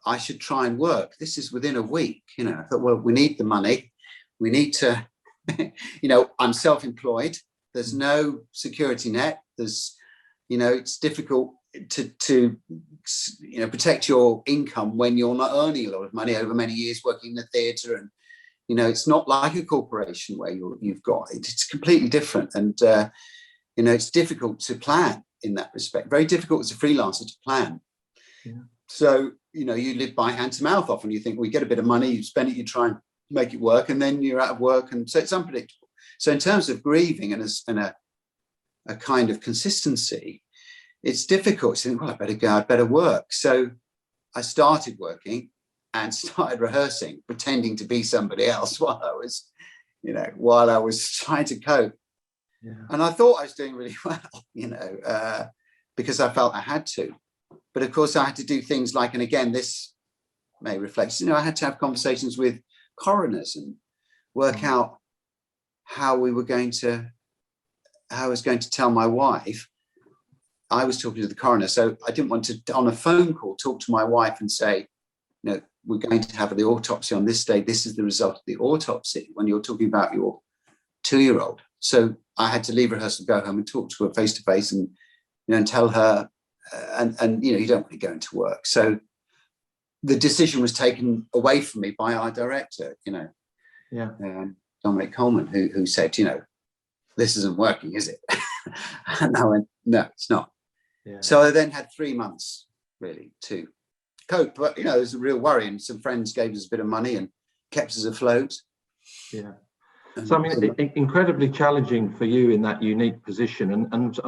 I should try and work. This is within a week. You know, I thought, well, we need the money. We need to, you know, I'm self-employed. There's no security net. There's, you know, it's difficult to you know, protect your income when you're not earning a lot of money over many years working in the theatre. And, you know, it's not like a corporation where you've got it. It's completely different. And, you know, it's difficult to plan in that respect. Very difficult as a freelancer to plan. Yeah. So, you know, you live by hand to mouth often. You think, well, you get a bit of money, you spend it, you try and make it work, and then you're out of work. And so it's unpredictable. So in terms of grieving and a kind of consistency, it's difficult to think, well, I better go, I better work. So I started working and started rehearsing, pretending to be somebody else while I was trying to cope. Yeah. And I thought I was doing really well, you know, because I felt I had to. But of course, I had to do things like, and again, this may reflect, you know, I had to have conversations with coroners and work out how I was going to tell my wife. I was talking to the coroner, so I didn't want to, on a phone call, talk to my wife and say, you know, we're going to have the autopsy on this day. This is the result of the autopsy, when you're talking about your 2-year-old. So I had to leave rehearsal, go home and talk to her face to face, and, you know, and tell her, and you know, you don't want to go into work. So the decision was taken away from me by our director, you know, Dominic Coleman, who said, you know, this isn't working, is it? And I went, no, it's not. Yeah. So I then had 3 months really to cope, but you know, it was a real worry, and some friends gave us a bit of money and kept us afloat. Yeah. So I mean, incredibly challenging for you in that unique position, and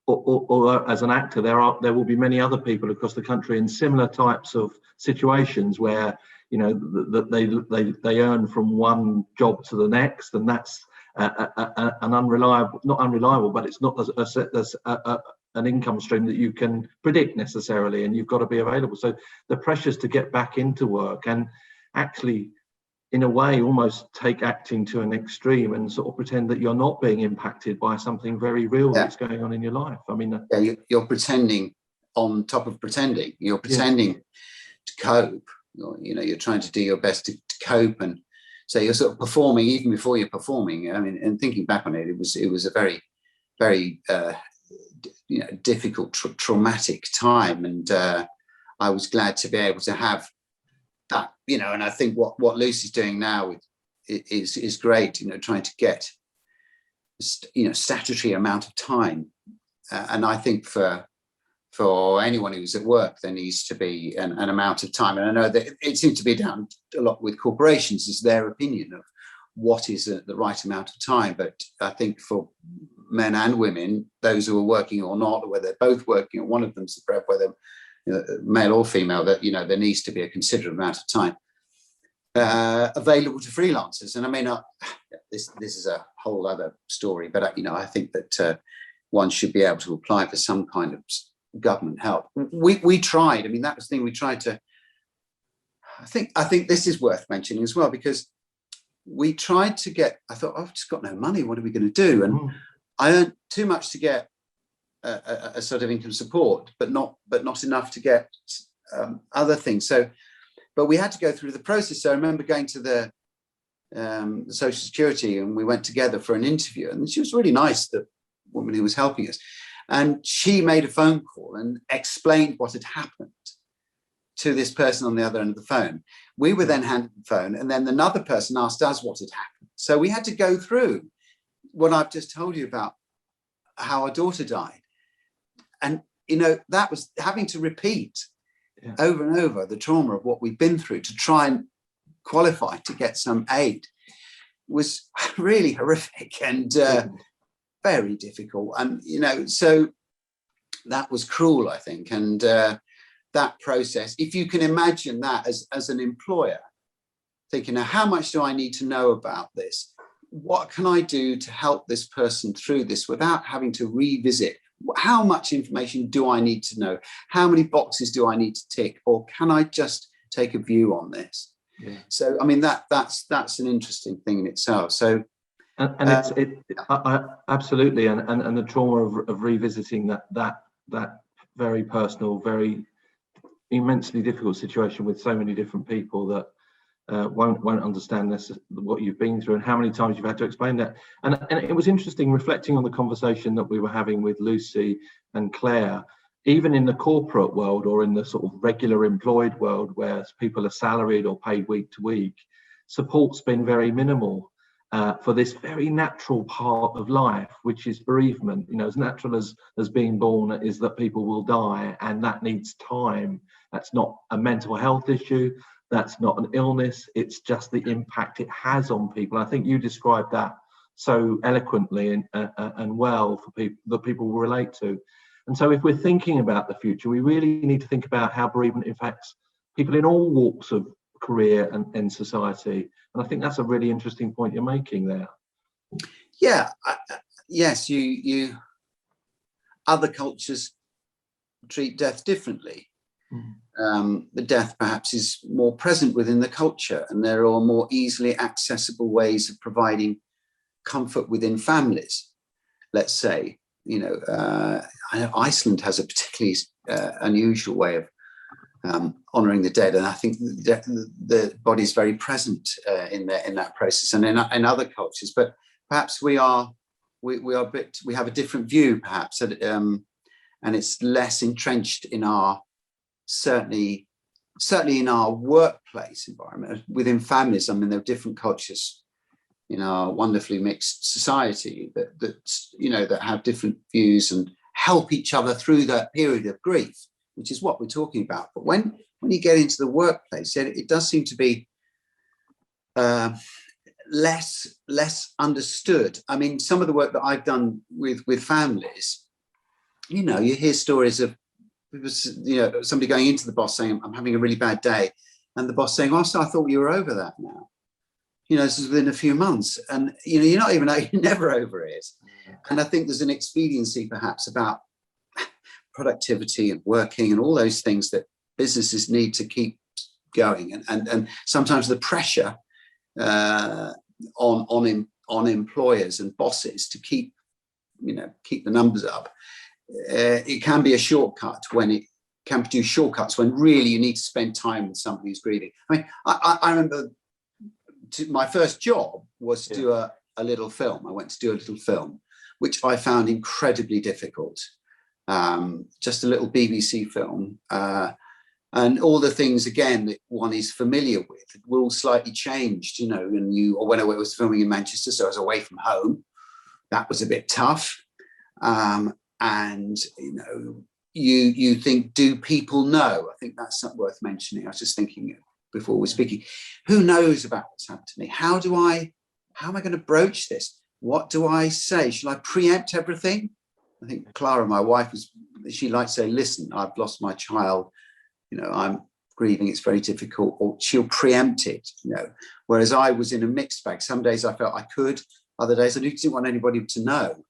or as an actor, there will be many other people across the country in similar types of situations where, you know, that they earn from one job to the next, and that's an unreliable, not unreliable, but it's not an income stream that you can predict necessarily, and you've got to be available. So the pressures to get back into work and actually, in a way, almost take acting to an extreme and sort of pretend that you're not being impacted by something very real that's going on in your life. I mean, you're pretending on top of pretending. You're pretending to cope. You know, you're trying to do your best to cope, and so you're sort of performing even before you're performing. I mean, and thinking back on it, it was a very, very you know, difficult, traumatic time, and I was glad to be able to have that, you know. And I think what Lucy's doing now is great, you know, trying to get, you know, statutory amount of time, and I think for anyone who's at work, there needs to be an amount of time. And I know that it seems to be down a lot with corporations, is their opinion of what is the right amount of time. But I think for men and women, those who are working or not, or whether they're both working or one of them's the bread, whether, you know, male or female, that, you know, there needs to be a considerable amount of time available to freelancers. And I mean, this is a whole other story, but you know, I think that one should be able to apply for some kind of government help. We tried. I mean, that was the thing we tried to. I think this is worth mentioning as well, because we tried to get. I thought, I've just got no money. What are we going to do? And I earned too much to get a sort of income support, but not enough to get other things. So, but we had to go through the process. So I remember going to the Social Security, and we went together for an interview, and she was really nice, the woman who was helping us, and she made a phone call and explained what had happened to this person on the other end of the phone. We were then handed the phone, and then another person asked us what had happened. So we had to go through what I've just told you about, how our daughter died. And, you know, that was having to repeat over and over, the trauma of what we've been through to try and qualify to get some aid was really horrific and very difficult. And, you know, so that was cruel, I think. And that process, if you can imagine that as an employer, thinking, now, how much do I need to know about this? What can I do to help this person through this without having to revisit? How much information do I need to know? How many boxes do I need to tick? Or can I just take a view on this? Yeah. So, I mean, that's an interesting thing in itself. So, absolutely, and the trauma of revisiting that very personal, very immensely difficult situation with so many different people that won't understand this, what you've been through, and how many times you've had to explain that. And it was interesting reflecting on the conversation that we were having with Lucy and Claire. Even in the corporate world or in the sort of regular employed world where people are salaried or paid week to week, support's been very minimal for this very natural part of life, which is bereavement. You know, as natural as being born is that people will die, and that needs time. That's not a mental health issue. That's not an illness. It's just the impact it has on people. I think you described that so eloquently and well for people that people will relate to. And so if we're thinking about the future, we really need to think about how bereavement impacts people in all walks of career and in society. And I think that's a really interesting point you're making there. Yeah, yes, you other cultures treat death differently. The death perhaps is more present within the culture, and there are more easily accessible ways of providing comfort within families, let's say. You know, I know Iceland has a particularly unusual way of honouring the dead, and I think the body is very present in that process, and in other cultures. But perhaps we have a different view, perhaps, and it's less entrenched in our certainly in our workplace environment within families. I mean, there are different cultures in our wonderfully mixed society that have different views and help each other through that period of grief, which is what we're talking about. But when you get into the workplace, it does seem to be less understood. I mean, some of the work that I've done with families, you know, you hear stories of, you know, somebody going into the boss saying, I'm having a really bad day, and the boss saying, oh, so I thought you were over that now. You know, this is within a few months, and you know, you're never over it. And I think there's an expediency perhaps about productivity and working and all those things that businesses need to keep going, and sometimes the pressure on employers and bosses to keep the numbers up. It can be a shortcut when really you need to spend time with somebody who's grieving. I mean, I remember my first job was to do a little film. I went to do a little film, which I found incredibly difficult. Just a little BBC film. And all the things, again, that one is familiar with were all slightly changed, you know, or when I was filming in Manchester, so I was away from home. That was a bit tough. And, you know, you think, do people know? I think that's not worth mentioning. I was just thinking before we were speaking, who knows about what's happened to me? How am I going to broach this? What do I say? Shall I preempt everything? I think Clara, my wife, she likes to say, listen, I've lost my child. You know, I'm grieving, it's very difficult, or she'll preempt it, you know. Whereas I was in a mixed bag. Some days I felt I could, other days I didn't want anybody to know.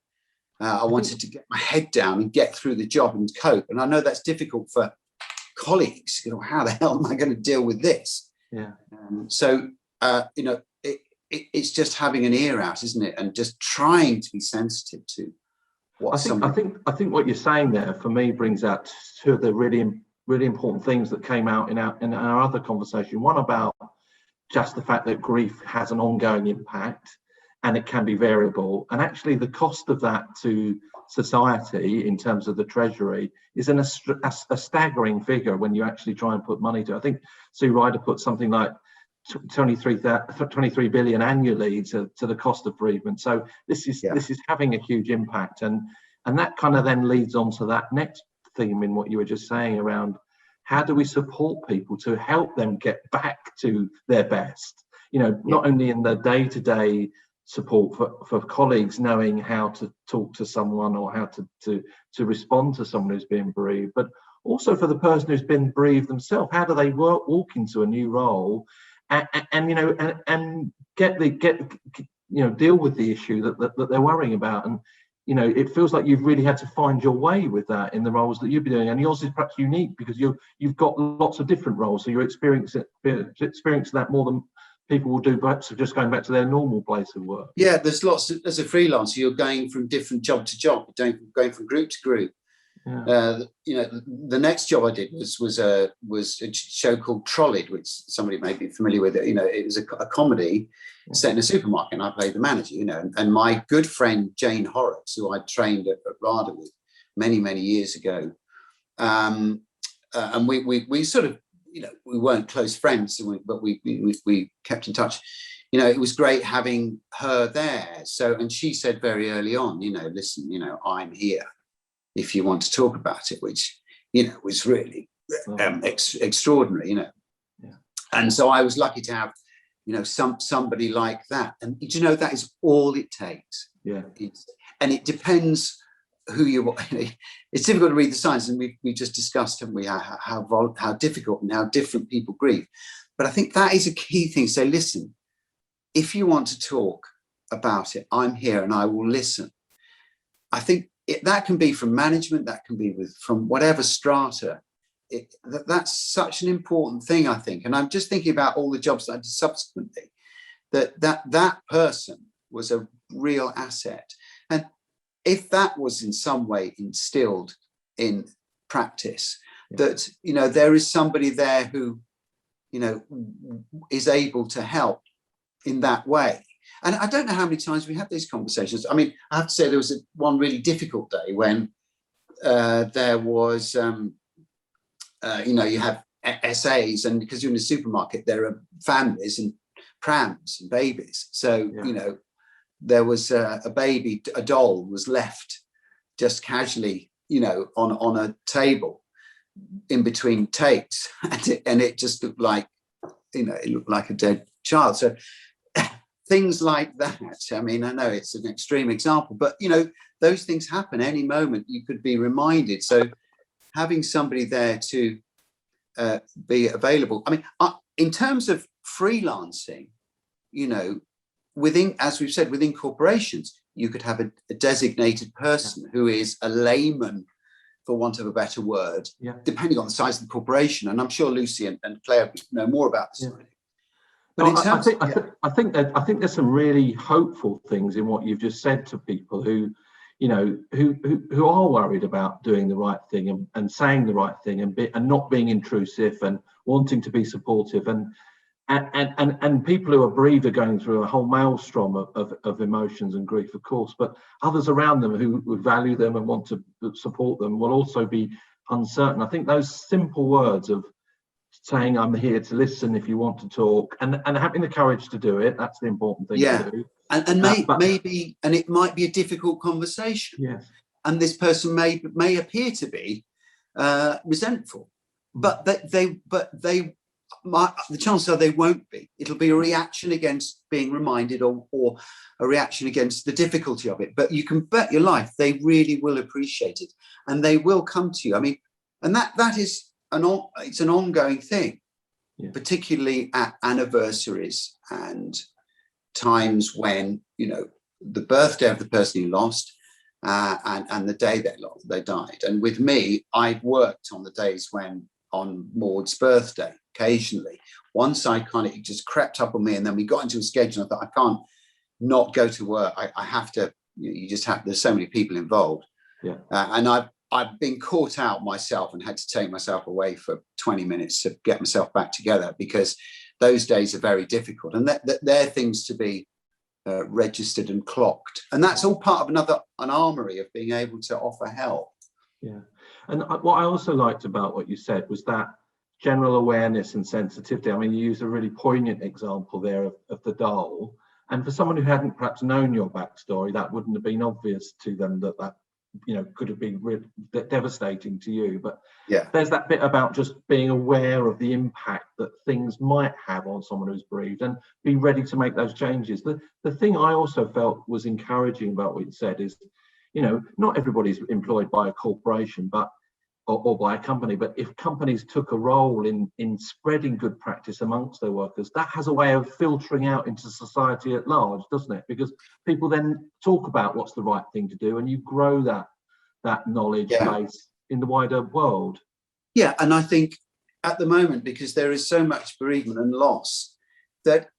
I wanted to get my head down and get through the job and cope. And I know that's difficult for colleagues. You know, how the hell am I going to deal with this? Yeah. So, you know, it's just having an ear out, isn't it? And just trying to be sensitive to what I think what you're saying there for me brings out two of the really important things that came out in our other conversation. One about just the fact that grief has an ongoing impact and it can be variable, and actually the cost of that to society in terms of the treasury is a staggering figure when you actually try and put money to it. I think Sue Ryder put something like 23 billion annually to the cost of bereavement. So this is having a huge impact, and that kind of then leads on to that next theme in what you were just saying around how do we support people to help them get back to their best? You know, not only in the day-to-day support for colleagues knowing how to talk to someone or how to respond to someone who's been bereaved, but also for the person who's been bereaved themselves. How do they walk into a new role and you know, and deal with the issue that they're worrying about? And you know, it feels like you've really had to find your way with that in the roles that you've been doing, and yours is perhaps unique because you've got lots of different roles, so you're experiencing that more than people will do perhaps just going back to their normal place of work. Yeah, there's lots of, as a freelancer, you're going from different job to job, going from group to group. Yeah. You know, the next job I did was a show called Trolleyed, which somebody may be familiar with. You know, it was a comedy set in a supermarket, and I played the manager. You know, and my good friend Jane Horrocks, who I trained at RADA with many years ago, and we sort of, you know, we weren't close friends, but we kept in touch. You know, it was great having her there. So, and she said very early on, you know, listen, you know, I'm here if you want to talk about it, which, you know, was really extraordinary, you know. Yeah. And so I was lucky to have, you know, somebody like that. And, you know, that is all it takes. Yeah. And it depends who you are. It's difficult to read the signs, and we just discussed, haven't we, how difficult and how different people grieve. But I think that is a key thing. Say, listen, if you want to talk about it, I'm here and I will listen. I think that can be from management, that can be from whatever strata. That's such an important thing, I think. And I'm just thinking about all the jobs that I did subsequently, that person was a real asset. And if that was in some way instilled in practice, that, you know, there is somebody there who, you know, is able to help in that way. And I don't know how many times we had these conversations. I mean, I have to say there was one really difficult day when there was, you know, you have SAs, and because you're in a supermarket, there are families and prams and babies. So, you know, there was a baby, a doll was left just casually, you know, on a table in between takes. And it just looked like, you know, it looked like a dead child. So things like that. I mean, I know it's an extreme example, but, you know, those things happen any moment. You could be reminded. So having somebody there to be available. I mean, in terms of freelancing, you know, within, as we've said, within corporations, you could have a designated person who is a layman, for want of a better word, depending on the size of the corporation. And I'm sure Lucy and Claire know more about this. But I think there's some really hopeful things in what you've just said to people who, you know, who are worried about doing the right thing and saying the right thing and not being intrusive and wanting to be supportive, and people who are bereaved are going through a whole maelstrom of emotions and grief, of course, but others around them who would value them and want to support them will also be uncertain. I think those simple words of saying, I'm here to listen if you want to talk, and having the courage to do it, that's the important thing to do. And maybe it might be a difficult conversation. Yes. And this person may appear to be resentful, but the chances are they won't be. It'll be a reaction against being reminded, or a reaction against the difficulty of it. But you can bet your life they really will appreciate it, and they will come to you. I mean, and that is it's an ongoing thing, particularly at anniversaries and times when, you know, the birthday of the person you lost and the day they died. And with me, I've worked on the days on Maud's birthday occasionally. Once I it just crept up on me, and then we got into a schedule. I thought, I can't not go to work. I have to. You just have. There's so many people involved. Yeah. And I've been caught out myself and had to take myself away for 20 minutes to get myself back together, because those days are very difficult, and they're things to be registered and clocked. And that's all part of an armory of being able to offer help. Yeah. And what I also liked about what you said was that general awareness and sensitivity. I mean, you used a really poignant example there of the doll. And for someone who hadn't perhaps known your backstory, that wouldn't have been obvious to them that could have been really devastating to you. But Yeah. there's that bit about just being aware of the impact that things might have on someone who's bereaved and be ready to make those changes. The thing I also felt was encouraging about what you said is, not everybody's employed by a corporation, but or by a company, but if companies took a role in spreading good practice amongst their workers, that has a way of filtering out into society at large, doesn't it? Because people then talk about what's the right thing to do, and you grow that knowledge base in the wider world. Yeah, and I think at the moment, because there is so much bereavement and loss, that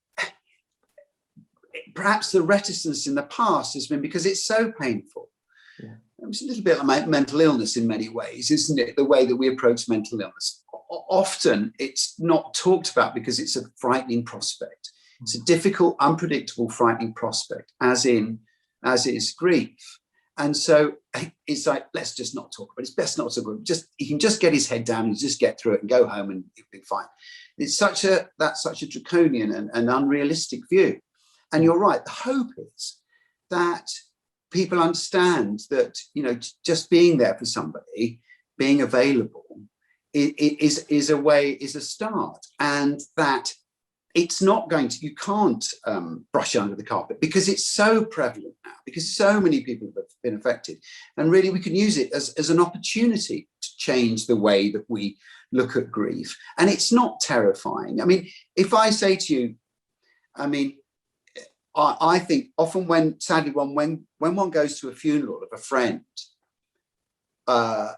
perhaps the reticence in the past has been because it's so painful. Yeah. It's a little bit like mental illness in many ways, isn't it? The way that we approach mental illness. Often it's not talked about because it's a frightening prospect. It's a difficult, unpredictable, frightening prospect, as is grief. And so it's like, let's just not talk about it. It's best not to talk about it. He can just get his head down and just get through it and go home and it'll be fine. That's such a draconian and unrealistic view. And you're right. The hope is that people understand that, just being there for somebody, being available is a start, and that it's not you can't brush it under the carpet because it's so prevalent now, because so many people have been affected. And really we can use it as an opportunity to change the way that we look at grief. And it's not terrifying. I mean, if I say to you, I think often when one goes to a funeral of a friend, I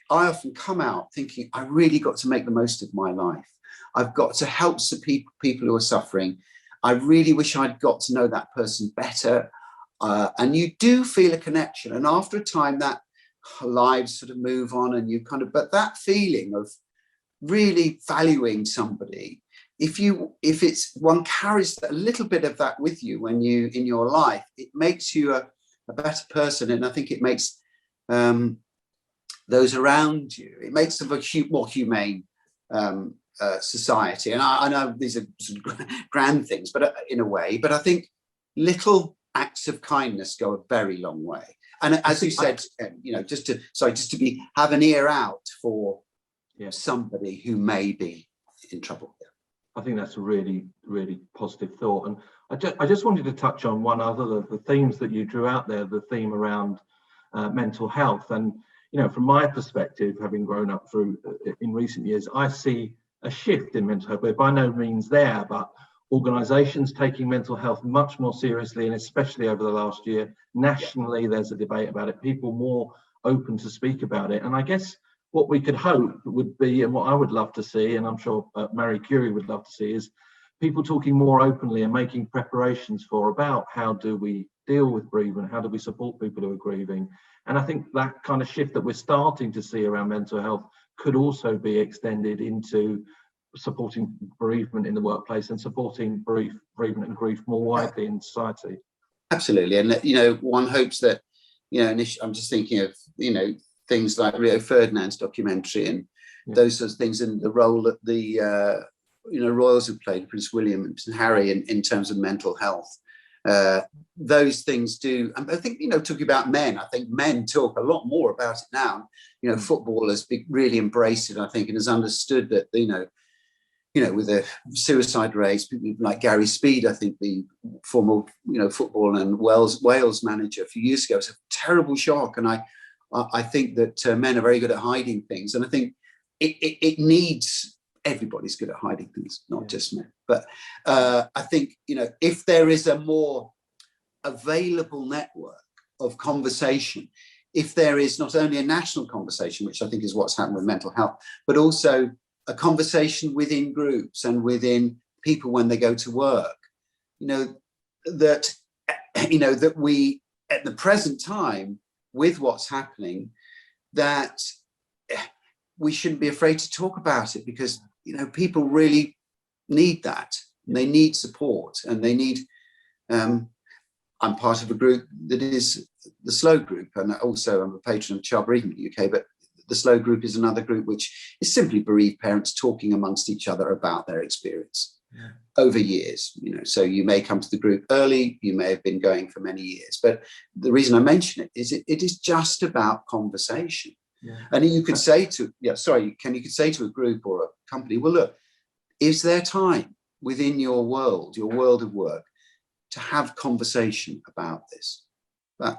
often come out thinking, I really got to make the most of my life. I've got to help some people who are suffering. I really wish I'd got to know that person better. And you do feel a connection. And after a time, that lives sort of move on, and but that feeling of really valuing somebody, if one carries a little bit of that with you in your life, it makes you a better person. And I think it makes those around you, it makes them a more humane society. And I know these are sort of grand things, but in a way, but I think little acts of kindness go a very long way. And as you said, just to have an ear out for somebody who may be in trouble. I think that's a really, really positive thought. And I just wanted to touch on one other of the themes that you drew out there, the theme around mental health. And, from my perspective, having grown up through in recent years, I see a shift in mental health. We're by no means there, but organisations taking mental health much more seriously, and especially over the last year, nationally, there's a debate about it, people more open to speak about it. And I guess what we could hope would be, and what I would love to see, and I'm sure Marie Curie would love to see, is people talking more openly and making preparations about how do we deal with bereavement, how do we support people who are grieving. And I think that kind of shift that we're starting to see around mental health could also be extended into supporting bereavement in the workplace and supporting bereavement and grief more widely in society. Absolutely. And, one hopes that, I'm just thinking of, things like Rio Ferdinand's documentary and those sorts of things, and the role that the royals have played, Prince William and Prince Harry, in terms of mental health. Those things do. And I think, talking about men, I think men talk a lot more about it now. Footballers really embraced it, I think, and has understood that, with the suicide rates, people like Gary Speed, I think the former, football and Wales manager a few years ago, was a terrible shock. And I think that men are very good at hiding things. And I think it needs, everybody's good at hiding things, not just men. But I think, if there is a more available network of conversation, if there is not only a national conversation, which I think is what's happened with mental health, but also a conversation within groups and within people when they go to work, that we, at the present time, with what's happening, that we shouldn't be afraid to talk about it, because people really need that. They need support, and they need I'm part of a group that is the SLOW group, and also I'm a patron of Child Bereavement UK, but the SLOW group is another group which is simply bereaved parents talking amongst each other about their experience. over years. So you may come to the group early, you may have been going for many years, but the reason I mention it is it is just about conversation. And you could say to you could say to a group or a company, well, look, is there time within your world of work, to have conversation about this?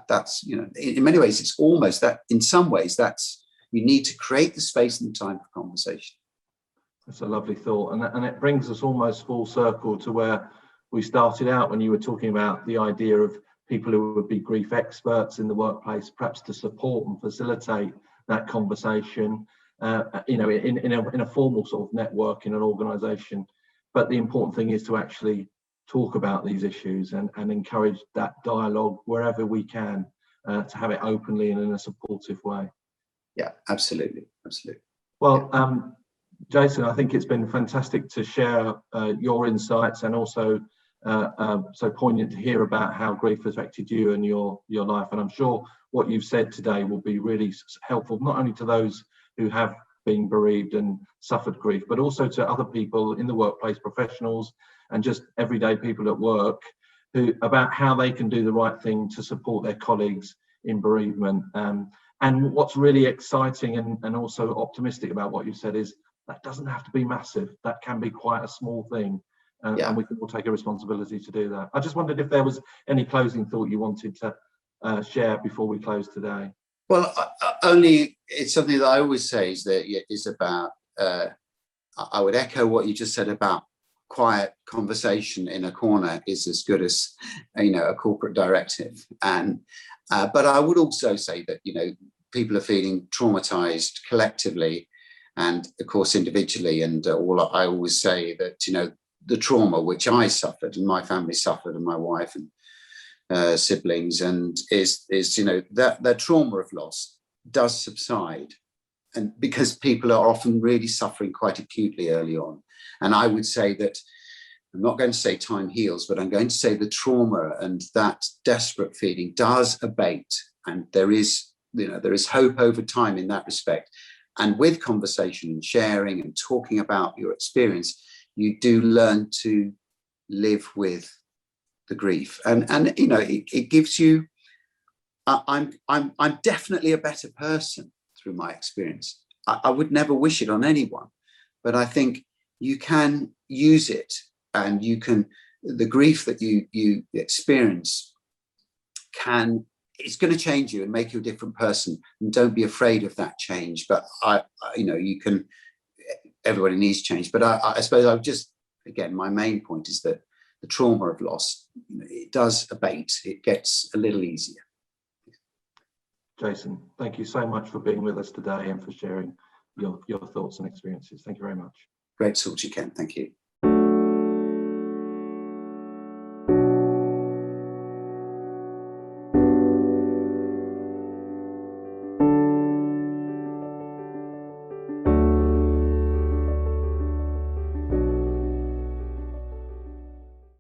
That's in many ways, it's almost that. In some ways, that's, you need to create the space and the time for conversation. That's a lovely thought, and it brings us almost full circle to where we started out when you were talking about the idea of people who would be grief experts in the workplace, perhaps to support and facilitate that conversation, in a formal sort of network in an organisation. But the important thing is to actually talk about these issues and encourage that dialogue wherever we can, to have it openly and in a supportive way. Yeah, absolutely. Well, Jason, I think it's been fantastic to share your insights, and also so poignant to hear about how grief has affected you and your life. And I'm sure what you've said today will be really helpful, not only to those who have been bereaved and suffered grief, but also to other people in the workplace, professionals, and just everyday people at work, about how they can do the right thing to support their colleagues in bereavement. And what's really exciting and also optimistic about what you said is that doesn't have to be massive. That can be quite a small thing, and we can all take a responsibility to do that. I just wondered if there was any closing thought you wanted to share before we close today. Well, only it's something that I always say is about. I would echo what you just said about quiet conversation in a corner is as good as a corporate directive. And but I would also say that people are feeling traumatized collectively, and of course individually. And I always say that the trauma which I suffered and my family suffered, and my wife and siblings, and is that trauma of loss does subside, and because people are often really suffering quite acutely early on. And I would say that, I'm not going to say time heals, but I'm going to say the trauma and that desperate feeling does abate, and there is hope over time in that respect. And with conversation and sharing and talking about your experience, you do learn to live with the grief, and it gives you. I'm definitely a better person through my experience. I would never wish it on anyone, but I think you can use it, and the grief that you experience it's going to change you and make you a different person. And don't be afraid of that change. But everybody needs change. But I suppose I've just, again, my main point is that the trauma of loss, it does abate. It gets a little easier. Jason, thank you so much for being with us today and for sharing your thoughts and experiences. Thank you very much. Great to talk to you, Ken. Thank you.